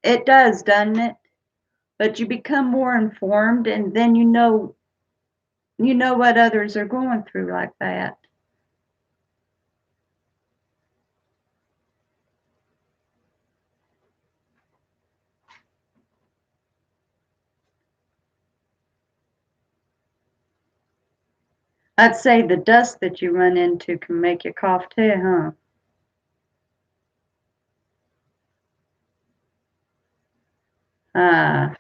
It does, doesn't it? But you become more informed and then you know what others are going through like that. I'd say the dust that you run into can make you cough too, huh? Uh,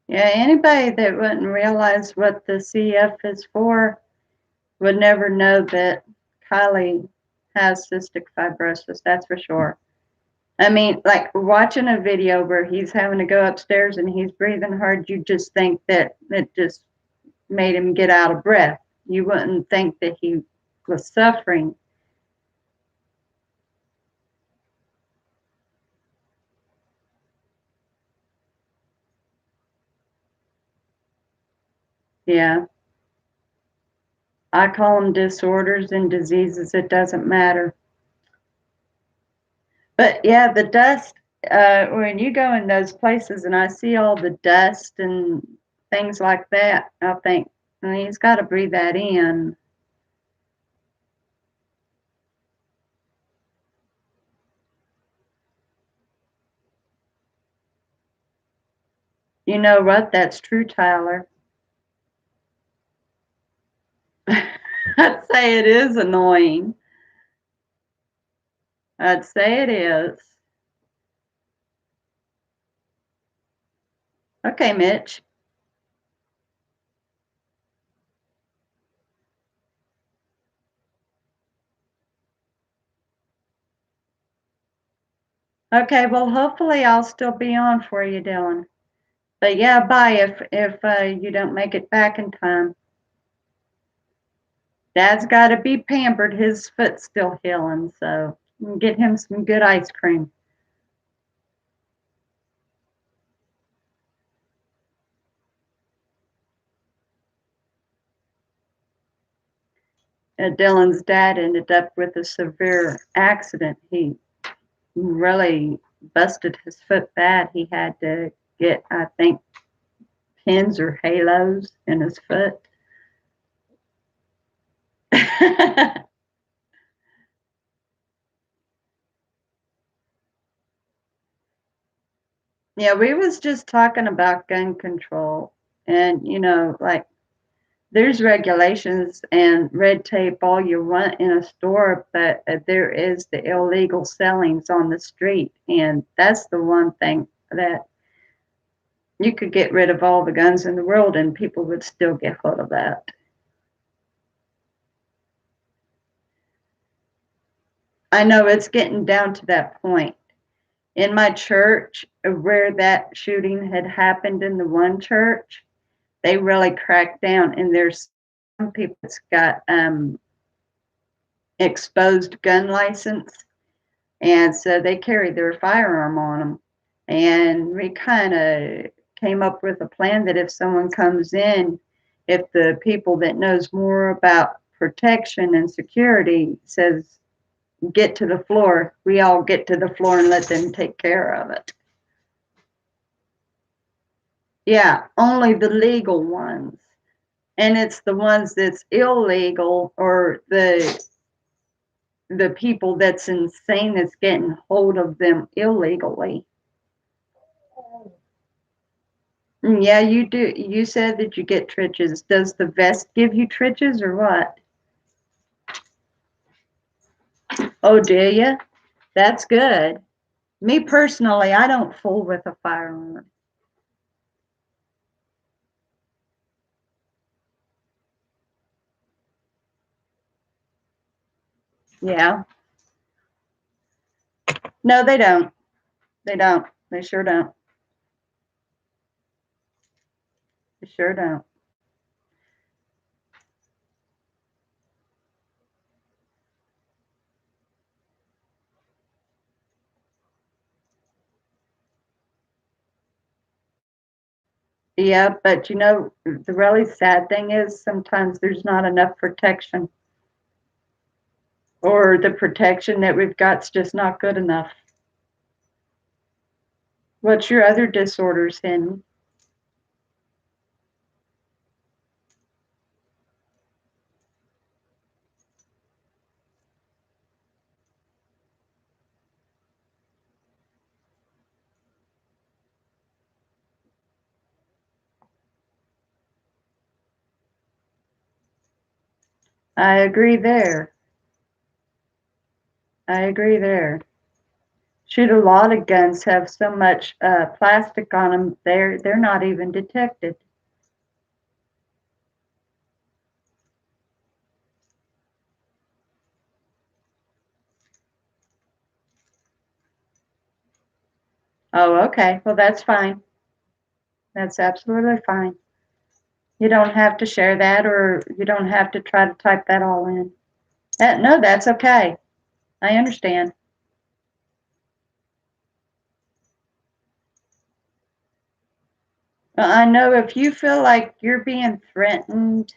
yeah, anybody that wouldn't realize what the CF is for would never know that Kylie has cystic fibrosis, that's for sure. I mean, like watching a video where he's having to go upstairs and he's breathing hard, you just think that it just made him get out of breath. You wouldn't think that he was suffering. Yeah. I call them disorders and diseases. It doesn't matter. But yeah, the dust, when you go in those places and I see all the dust and things like that, I think, I mean, he's got to breathe that in. You know what? That's true, Tyler. I'd say it is annoying. I'd say it is. Okay, Mitch. Okay, well, hopefully I'll still be on for you, Dylan. But yeah, bye if you don't make it back in time. Dad's got to be pampered. His foot's still healing, so get him some good ice cream. Dylan's dad ended up with a severe accident. He really busted his foot bad. He had to get, I think, pins or halos in his foot. Yeah, we was just talking about gun control, and like there's regulations and red tape all you want in a store, but there is the illegal sellings on the street, and that's the one thing that you could get rid of all the guns in the world and people would still get hold of that. I know it's getting down to that point. In my church, where that shooting had happened in the one church, they really cracked down, and there's some people that's got exposed gun license, and so they carry their firearm on them. And we kind of came up with a plan that if someone comes in, if the people that knows more about protection and security says get to the floor, we all get to the floor and let them take care of it. Yeah, only the legal ones. And it's the ones that's illegal, or the people that's insane that's getting hold of them illegally. Yeah, you do. You said that you get twitches. Does the vest give you twitches or what? Oh, do you? That's good. Me personally, I don't fool with a firearm. Yeah. No, they don't. They don't. They sure don't. They sure don't. Yeah, but the really sad thing is sometimes there's not enough protection, or the protection that we've got's just not good enough. What's your other disorders, Henry? I agree there. I agree there. Shoot, a lot of guns have so much plastic on them, they're not even detected. Oh, okay. Well, that's fine. That's absolutely fine. You don't have to share that, or you don't have to try to type that all in. No, that's okay. I understand. I know if you feel like you're being threatened,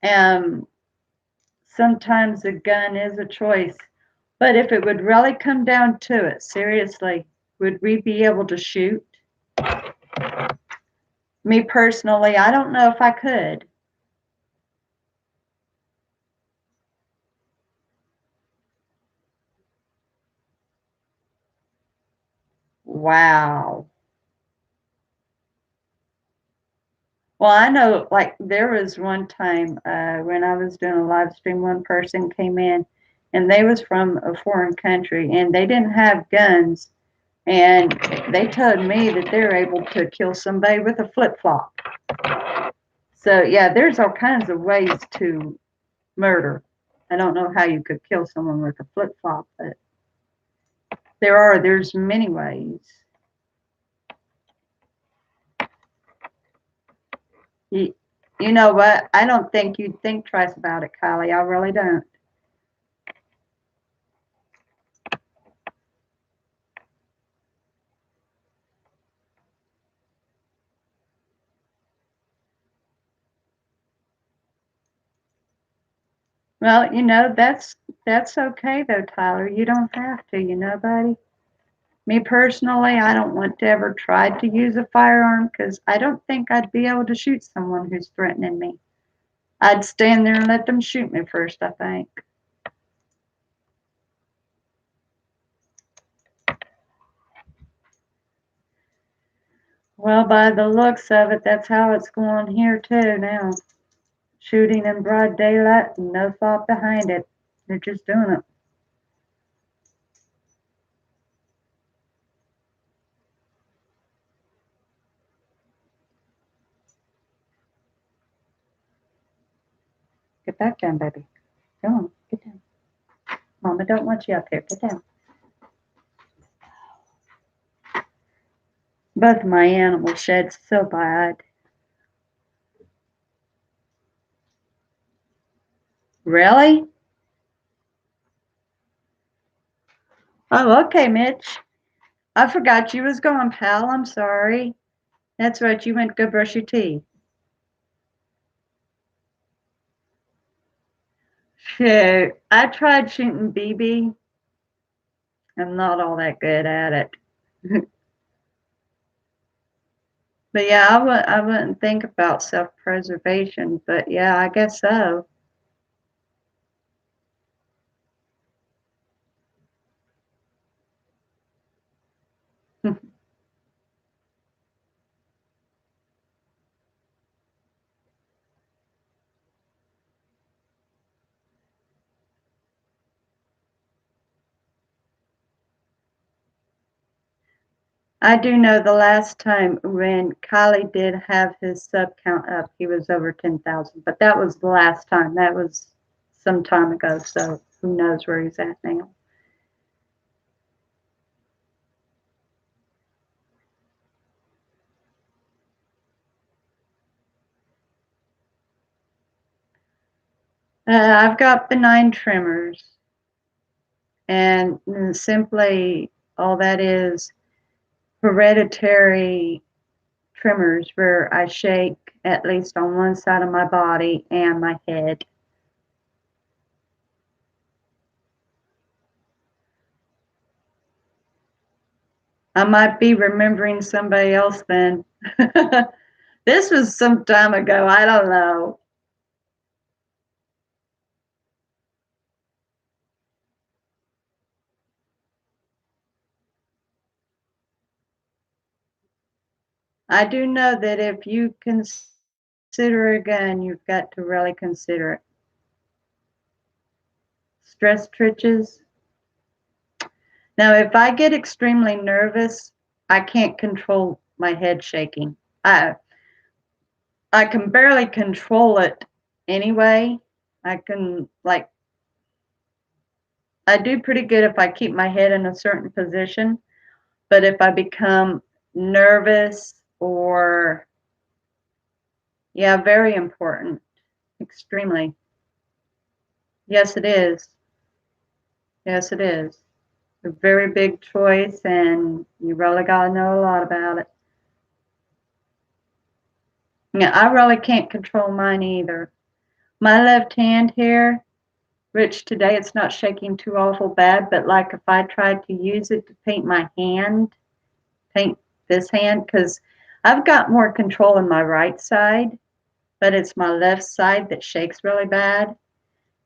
um, sometimes a gun is a choice. But if it would really come down to it, seriously, would we be able to shoot? Me personally, I don't know if I could. Wow. Well, I know, like, there was one time when I was doing a live stream, one person came in and they was from a foreign country and they didn't have guns. And they told me that they're able to kill somebody with a flip flop. So, yeah, there's all kinds of ways to murder. I don't know how you could kill someone with a flip flop, but there's many ways. You, you know what? I don't think you'd think twice about it, Kylie. I really don't. Well, that's okay though, Tyler. You don't have to, buddy. Me personally, I don't want to ever try to use a firearm because I don't think I'd be able to shoot someone who's threatening me. I'd stand there and let them shoot me first, I think. Well, by the looks of it, that's how it's going here too now. Shooting in broad daylight and no thought behind it. They're just doing it. Get back down, baby. Come on, get down. Mama don't want you up here. Get down. Both of my animals shed so bad. Really? Oh, okay, Mitch. I forgot you was gone, pal. I'm sorry. That's right. You went to go brush your teeth. Shoot. I tried shooting BB. I'm not all that good at it. But yeah, I wouldn't think about self-preservation, but yeah, I guess so. I do know the last time when Kylie did have his sub count up, he was over 10,000, but that was the last time. That was some time ago, so who knows where he's at now. I've got benign tremors, and simply all that is hereditary tremors where I shake at least on one side of my body and my head. I might be remembering somebody else then. This was some time ago. I don't know. I do know that if you consider a gun, you've got to really consider it. Stress twitches. Now, if I get extremely nervous, I can't control my head shaking. I I can barely control it anyway. I can like I do pretty good if I keep my head in a certain position, but if I become nervous or yeah, very important. Extremely. Yes, it is. Yes, it is. A very big choice, and you really got to know a lot about it. Yeah, I really can't control mine either. My left hand here, which today it's not shaking too awful bad, but like if I tried to use it to paint my hand, paint this hand, because I've got more control in my right side, but it's my left side that shakes really bad.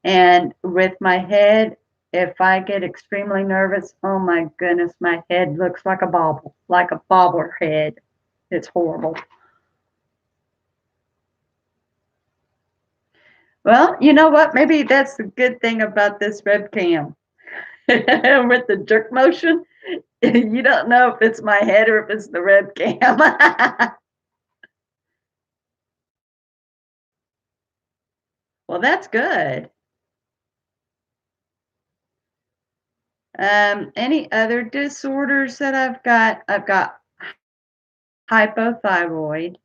And with my head, if I get extremely nervous, oh my goodness, my head looks like a bobble head. It's horrible. Well, you know what? Maybe that's the good thing about this webcam. With the jerk motion, you don't know if it's my head or if it's the webcam. Well, that's good. Any other disorders that I've got? I've got hypothyroid.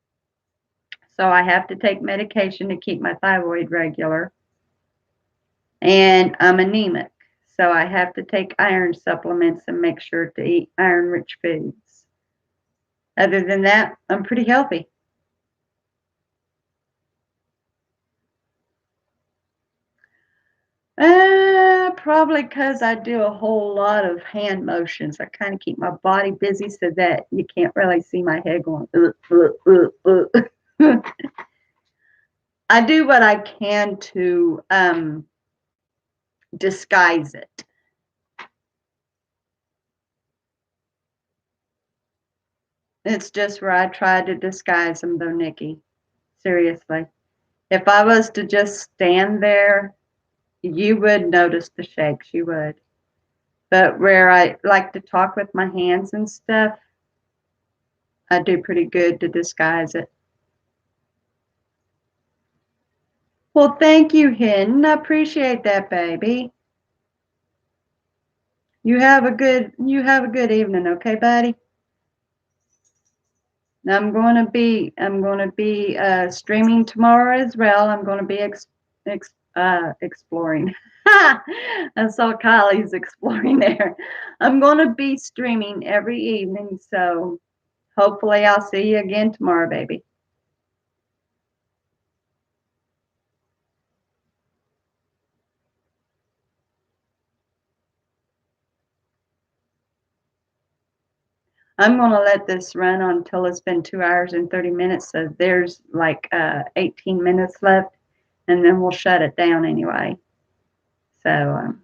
So I have to take medication to keep my thyroid regular. And I'm anemic. So I have to take iron supplements and make sure to eat iron rich foods. Other than that, I'm pretty healthy. probably because I do a whole lot of hand motions. I kind of keep my body busy so that you can't really see my head going. I do what I can to disguise it. It's just where I try to disguise them, though, Nikki. Seriously. If I was to just stand there, you would notice the shakes. You would. But where I like to talk with my hands and stuff, I do pretty good to disguise it. Well, thank you, Hinton. I appreciate that, baby. You have a good evening, okay, buddy? I'm gonna be streaming tomorrow as well. I'm gonna be exploring. I saw Kylie's exploring there. I'm gonna be streaming every evening, so hopefully I'll see you again tomorrow, baby. I'm gonna let this run until it's been 2 hours and 30 minutes. So there's like 18 minutes left, and then we'll shut it down anyway. So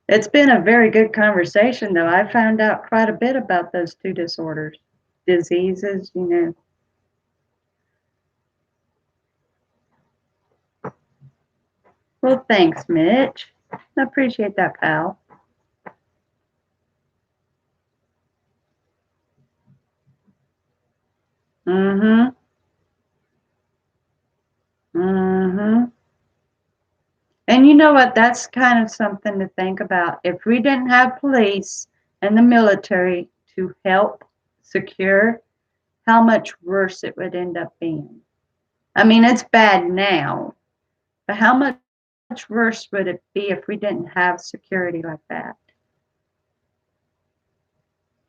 it's been a very good conversation, though. I found out quite a bit about those two disorders, diseases, you know. Well, thanks, Mitch. I appreciate that, pal. Mm-hmm. Mm-hmm. And you know what? That's kind of something to think about. If we didn't have police and the military to help secure, how much worse it would end up being. I mean, it's bad now, but how much worse would it be if we didn't have security like that?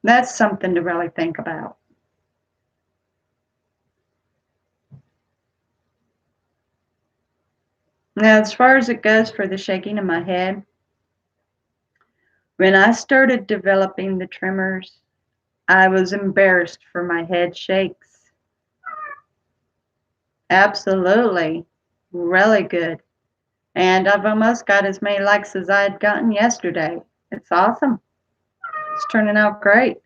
That's something to really think about. Now, as far as it goes for the shaking of my head, when I started developing the tremors, I was embarrassed for my head shakes. Absolutely. Really good. And I've almost got as many likes as I had gotten yesterday. It's awesome. It's turning out great.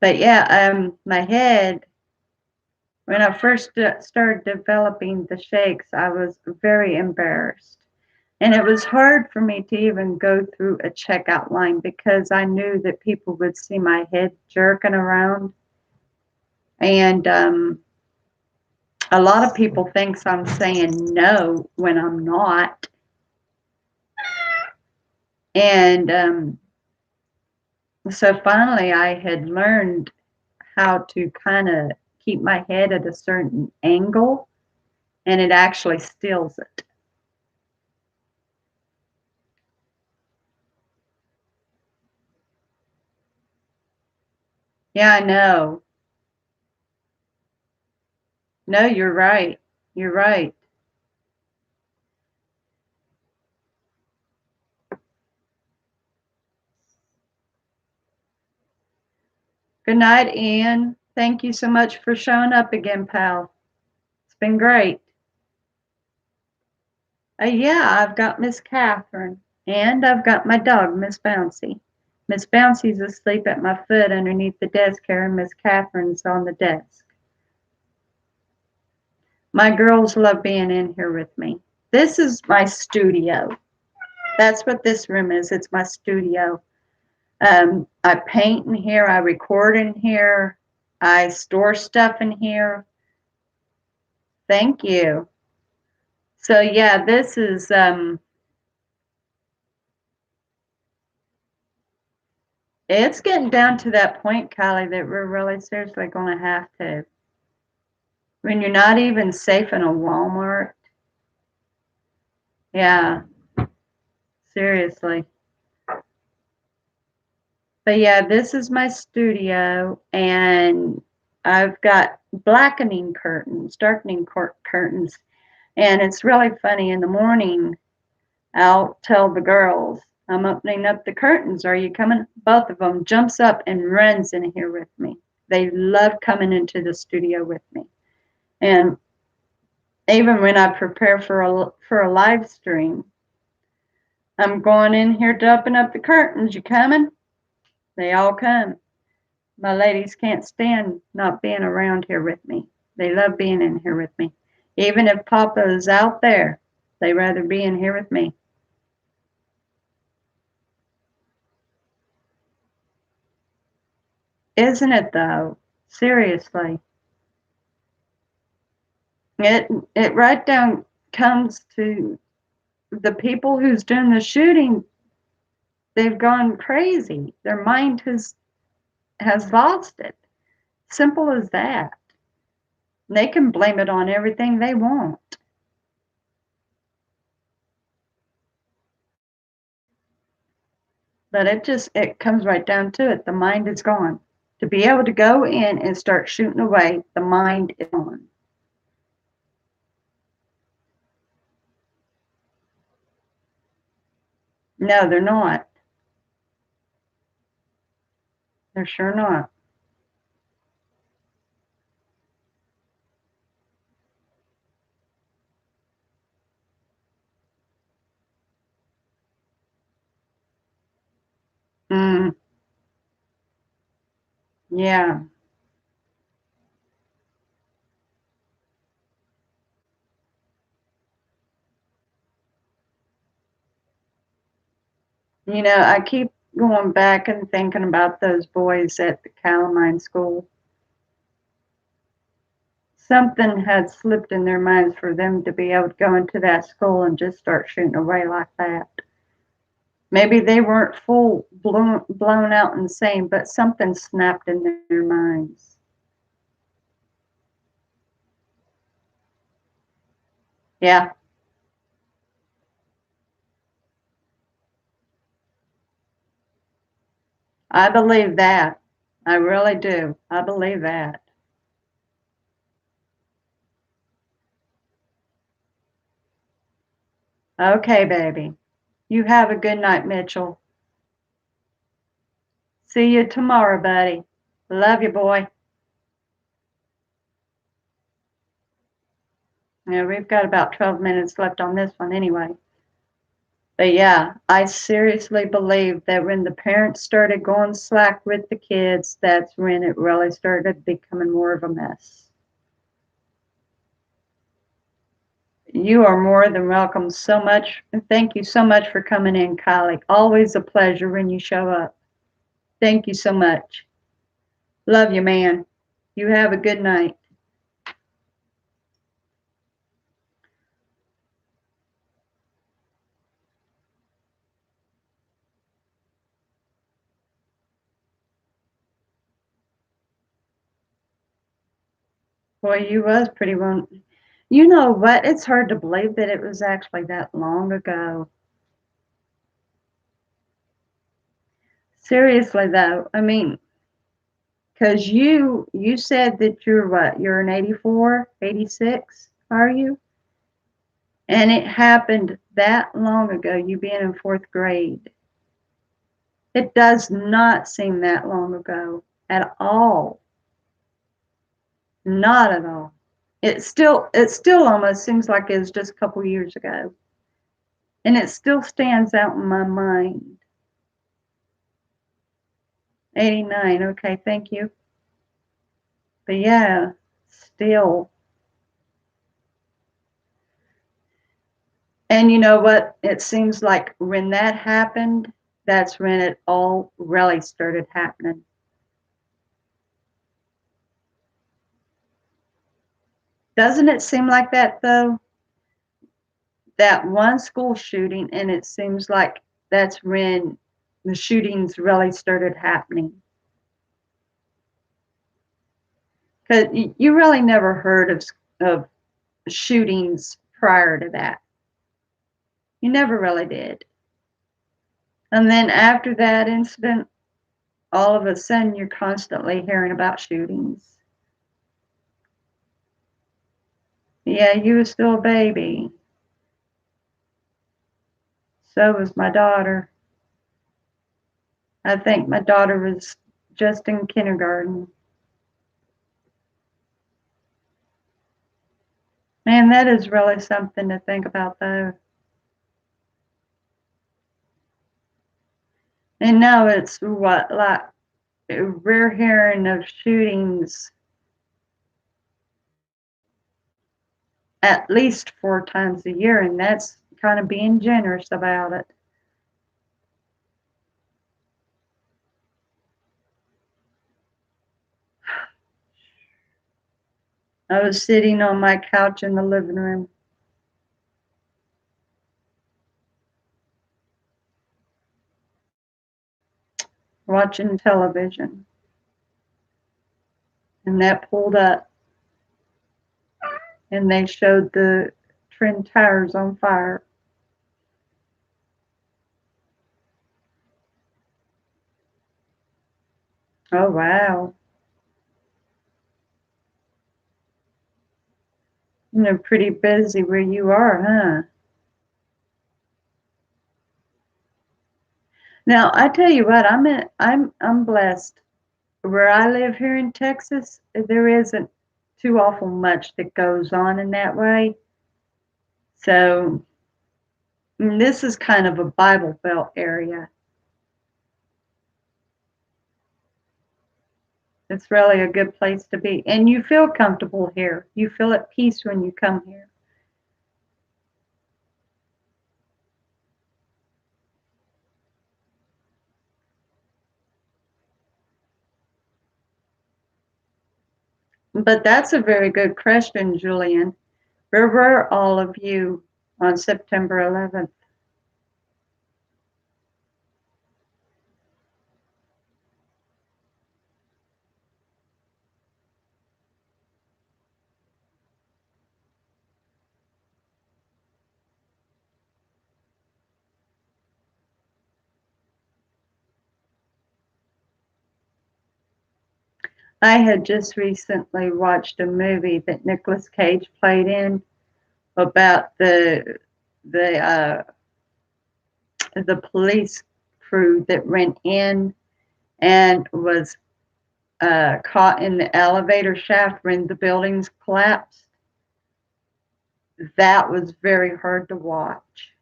But yeah, my head, when I first started developing the shakes, I was very embarrassed. And it was hard for me to even go through a checkout line because I knew that people would see my head jerking around. And a lot of people thinks I'm saying no when I'm not. And so finally I had learned how to kind of keep my head at a certain angle, and it actually stills it. Yeah, I know. No, you're right. You're right. Good night, Ian. Thank you so much for showing up again, pal. It's been great. Yeah, I've got Miss Catherine, and I've got my dog, Miss Bouncy. Miss Bouncy's asleep at my foot underneath the desk here, and Miss Catherine's on the desk. My girls love being in here with me. This is my studio. That's what this room is. It's my studio. I paint in here. I record in here. I store stuff in here. Thank you. So yeah, this is it's getting down to that point, Kylie, that we're really seriously going to have to. When you're not even safe in a Walmart. Yeah, seriously. But yeah, this is my studio, and I've got blackening curtains, darkening curtains, and it's really funny. In the morning, I'll tell the girls, I'm opening up the curtains. Are you coming? Both of them jumps up and runs in here with me. They love coming into the studio with me. And even when I prepare for a live stream, I'm going in here to open up the curtains. You coming? They all come. My ladies can't stand not being around here with me. They love being in here with me. Even if Papa is out there, they rather be in here with me. Isn't it though? Seriously. It right down comes to the people who's doing the shooting. They've gone crazy. Their mind has lost it. Simple as that. They can blame it on everything they want. But it comes right down to it. The mind is gone. To be able to go in and start shooting away, the mind is gone. No, they're not. They're sure not. Mm, yeah. I keep going back and thinking about those boys at the Calamine school. Something had slipped in their minds for them to be able to go into that school and just start shooting away like that. Maybe they weren't full blown out insane, but something snapped in their minds. Yeah, I believe that. I really do. I believe that. Okay, baby. You have a good night, Mitchell. See you tomorrow, buddy. Love you, boy. Yeah, we've got about 12 minutes left on this one anyway. But yeah, I seriously believe that when the parents started going slack with the kids, that's when it really started becoming more of a mess. You are more than welcome so much. And thank you so much for coming in, Kylie. Always a pleasure when you show up. Thank you so much. Love you, man. You have a good night. Boy, you was pretty well. You know what? It's hard to believe that it was actually that long ago. Seriously, though, I mean, because you said that you're what? You're an 84, 86, are you? And it happened that long ago, you being in fourth grade. It does not seem that long ago at all. Not at all. It still almost seems like it was just a couple years ago. And it still stands out in my mind. 89, okay, thank you. But yeah, still. And you know what? It seems like when that happened, that's when it all really started happening. Doesn't it seem like that though? That one school shooting, and it seems like that's when the shootings really started happening. Because you really never heard of shootings prior to that. You never really did. And then after that incident, all of a sudden you're constantly hearing about shootings. Yeah, you was still a baby. So was my daughter. I think my daughter was just in kindergarten. Man, that is really something to think about, though. And now it's what, like, we're hearing of shootings at least 4 times a year, and that's kind of being generous about it. I was sitting on my couch in the living room watching television, and that pulled up, and they showed the Twin Towers on fire. Oh, wow. You're pretty busy where you are, huh? Now, I tell you what, I'm blessed. Where I live here in Texas, there isn't too awful much that goes on in that way. So, this is kind of a Bible Belt area. It's really a good place to be. And you feel comfortable here. You feel at peace when you come here. But that's a very good question, Julian. Where were all of you on September 11th? I had just recently watched a movie that Nicolas Cage played in about the police crew that went in and was caught in the elevator shaft when the buildings collapsed. That was very hard to watch,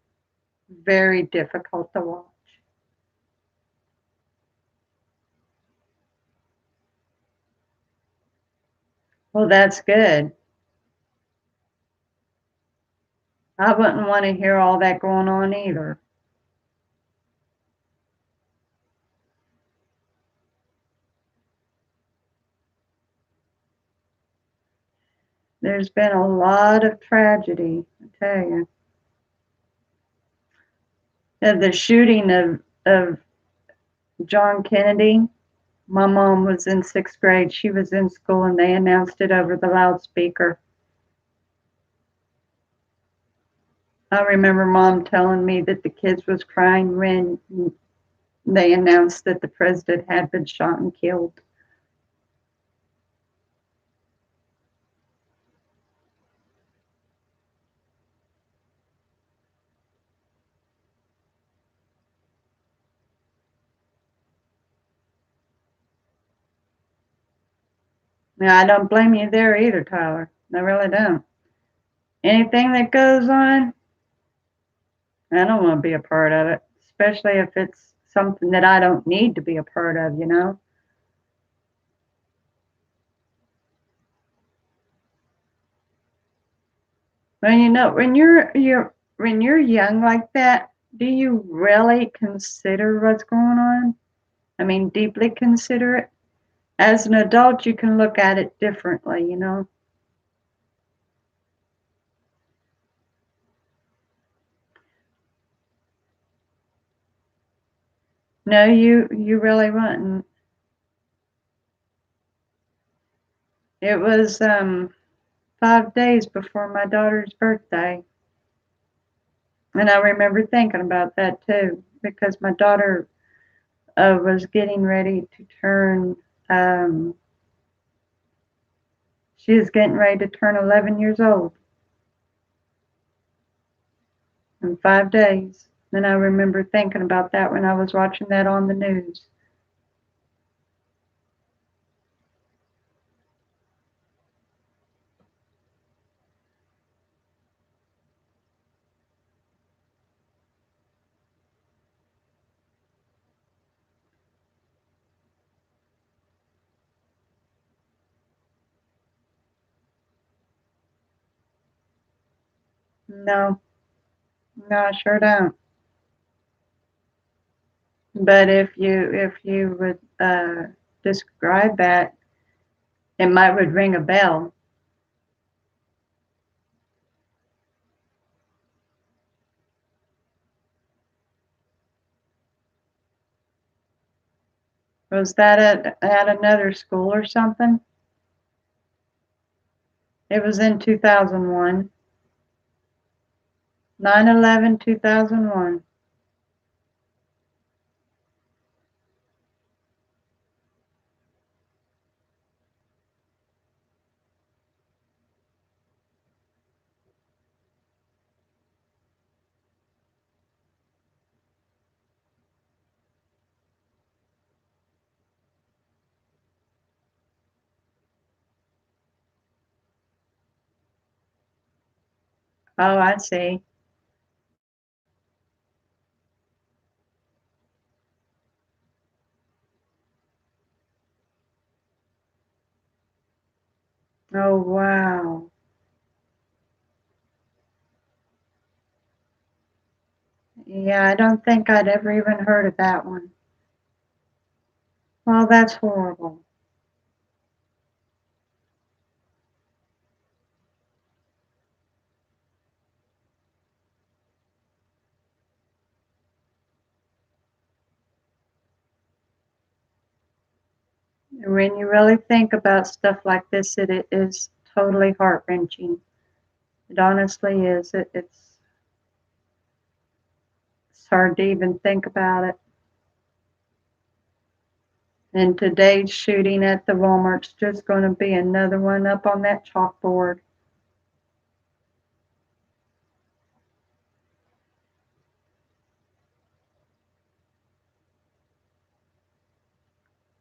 very difficult to watch. Well, that's good. I wouldn't want to hear all that going on either. There's been a lot of tragedy, I tell you. The shooting of John Kennedy, my mom was in 6th grade. She was in school and they announced it over the loudspeaker. I remember mom telling me that the kids was crying when they announced that the president had been shot and killed. Now, I don't blame you there either, Tyler. I really don't. Anything that goes on, I don't want to be a part of it, especially if it's something that I don't need to be a part of, you know? Well, you know, when you're young like that, do you really consider what's going on? I mean, deeply consider it. As an adult, you can look at it differently, you know? No, you really wouldn't. It was 5 days before my daughter's birthday. And I remember thinking about that too, because my daughter was getting ready to turn, um, she was getting ready to turn 11 years old. in 5 days. And I remember thinking about that when I was watching that on the news. No, no, I sure don't. But if you would describe that, it might would ring a bell. Was that at another school or something? It was in 2001. 9/11, 2001. Oh, I see. Oh, wow. Yeah, I don't think I'd ever even heard of that one. Well, that's horrible. When you really think about stuff like this, it is totally heart-wrenching. It honestly is. It's hard to even think about it. And today's shooting at the Walmart's just going to be another one up on that chalkboard.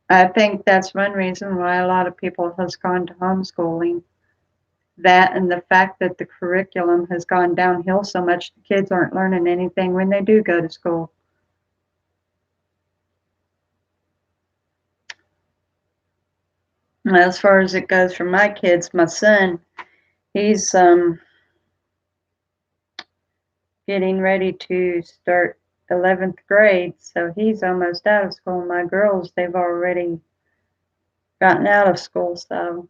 I think that's one reason why a lot of people has gone to homeschooling. That and the fact that the curriculum has gone downhill so much, the kids aren't learning anything when they do go to school. As far as it goes for my kids, my son, he's getting ready to start 11th grade, so he's almost out of school. My girls, they've already gotten out of school, so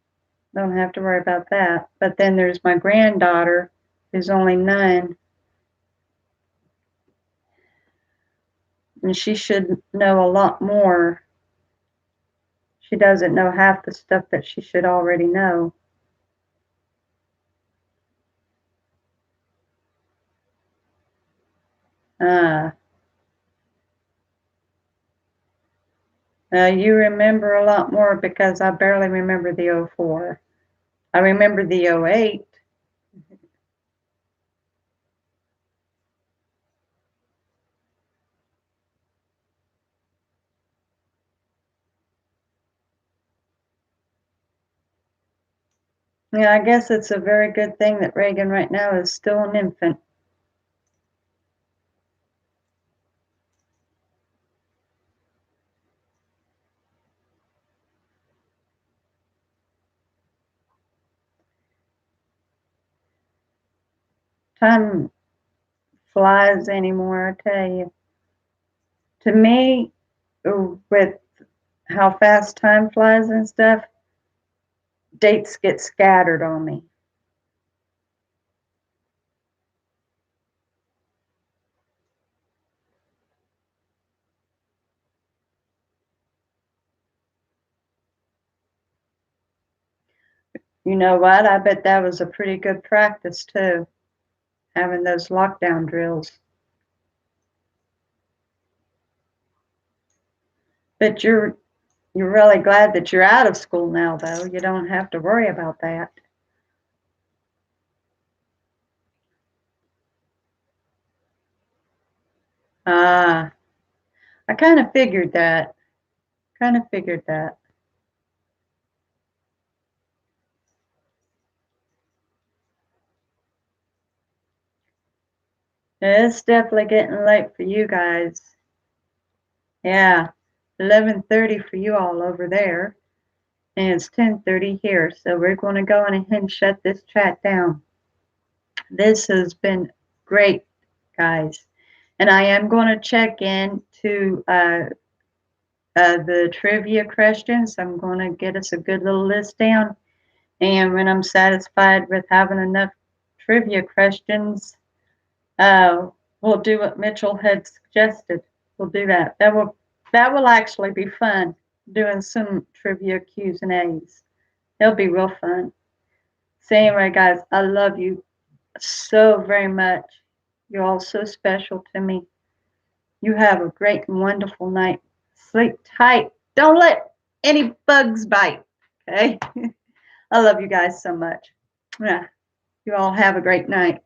don't have to worry about that. But then there's my granddaughter, who's only 9, and she should know a lot more. She doesn't know half the stuff that she should already know. Uh, you remember a lot more because I barely remember the '04. I remember the '08. Yeah, I guess it's a very good thing that Reagan right now is still an infant. Time flies anymore, I tell you. To me, with how fast time flies and stuff, dates get scattered on me. You know what? I bet that was a pretty good practice too, having those lockdown drills. But you're really glad that you're out of school now, though. You don't have to worry about that. Ah, I kind of figured that. Kind of figured that. It's definitely getting late for you guys. Yeah, 11:30 for you all over there, and it's 10:30 here. So we're going to go on ahead and shut this chat down. This has been great, guys, and I am going to check in to the trivia questions. I'm going to get us a good little list down, and when I'm satisfied with having enough trivia questions, uh, we'll do what Mitchell had suggested. We'll do that. That will actually be fun. Doing some trivia Q's and A's. It'll be real fun. So anyway, guys, I love you so very much. You're all so special to me. You have a great and wonderful night. Sleep tight. Don't let any bugs bite. Okay. I love you guys so much. Yeah. You all have a great night.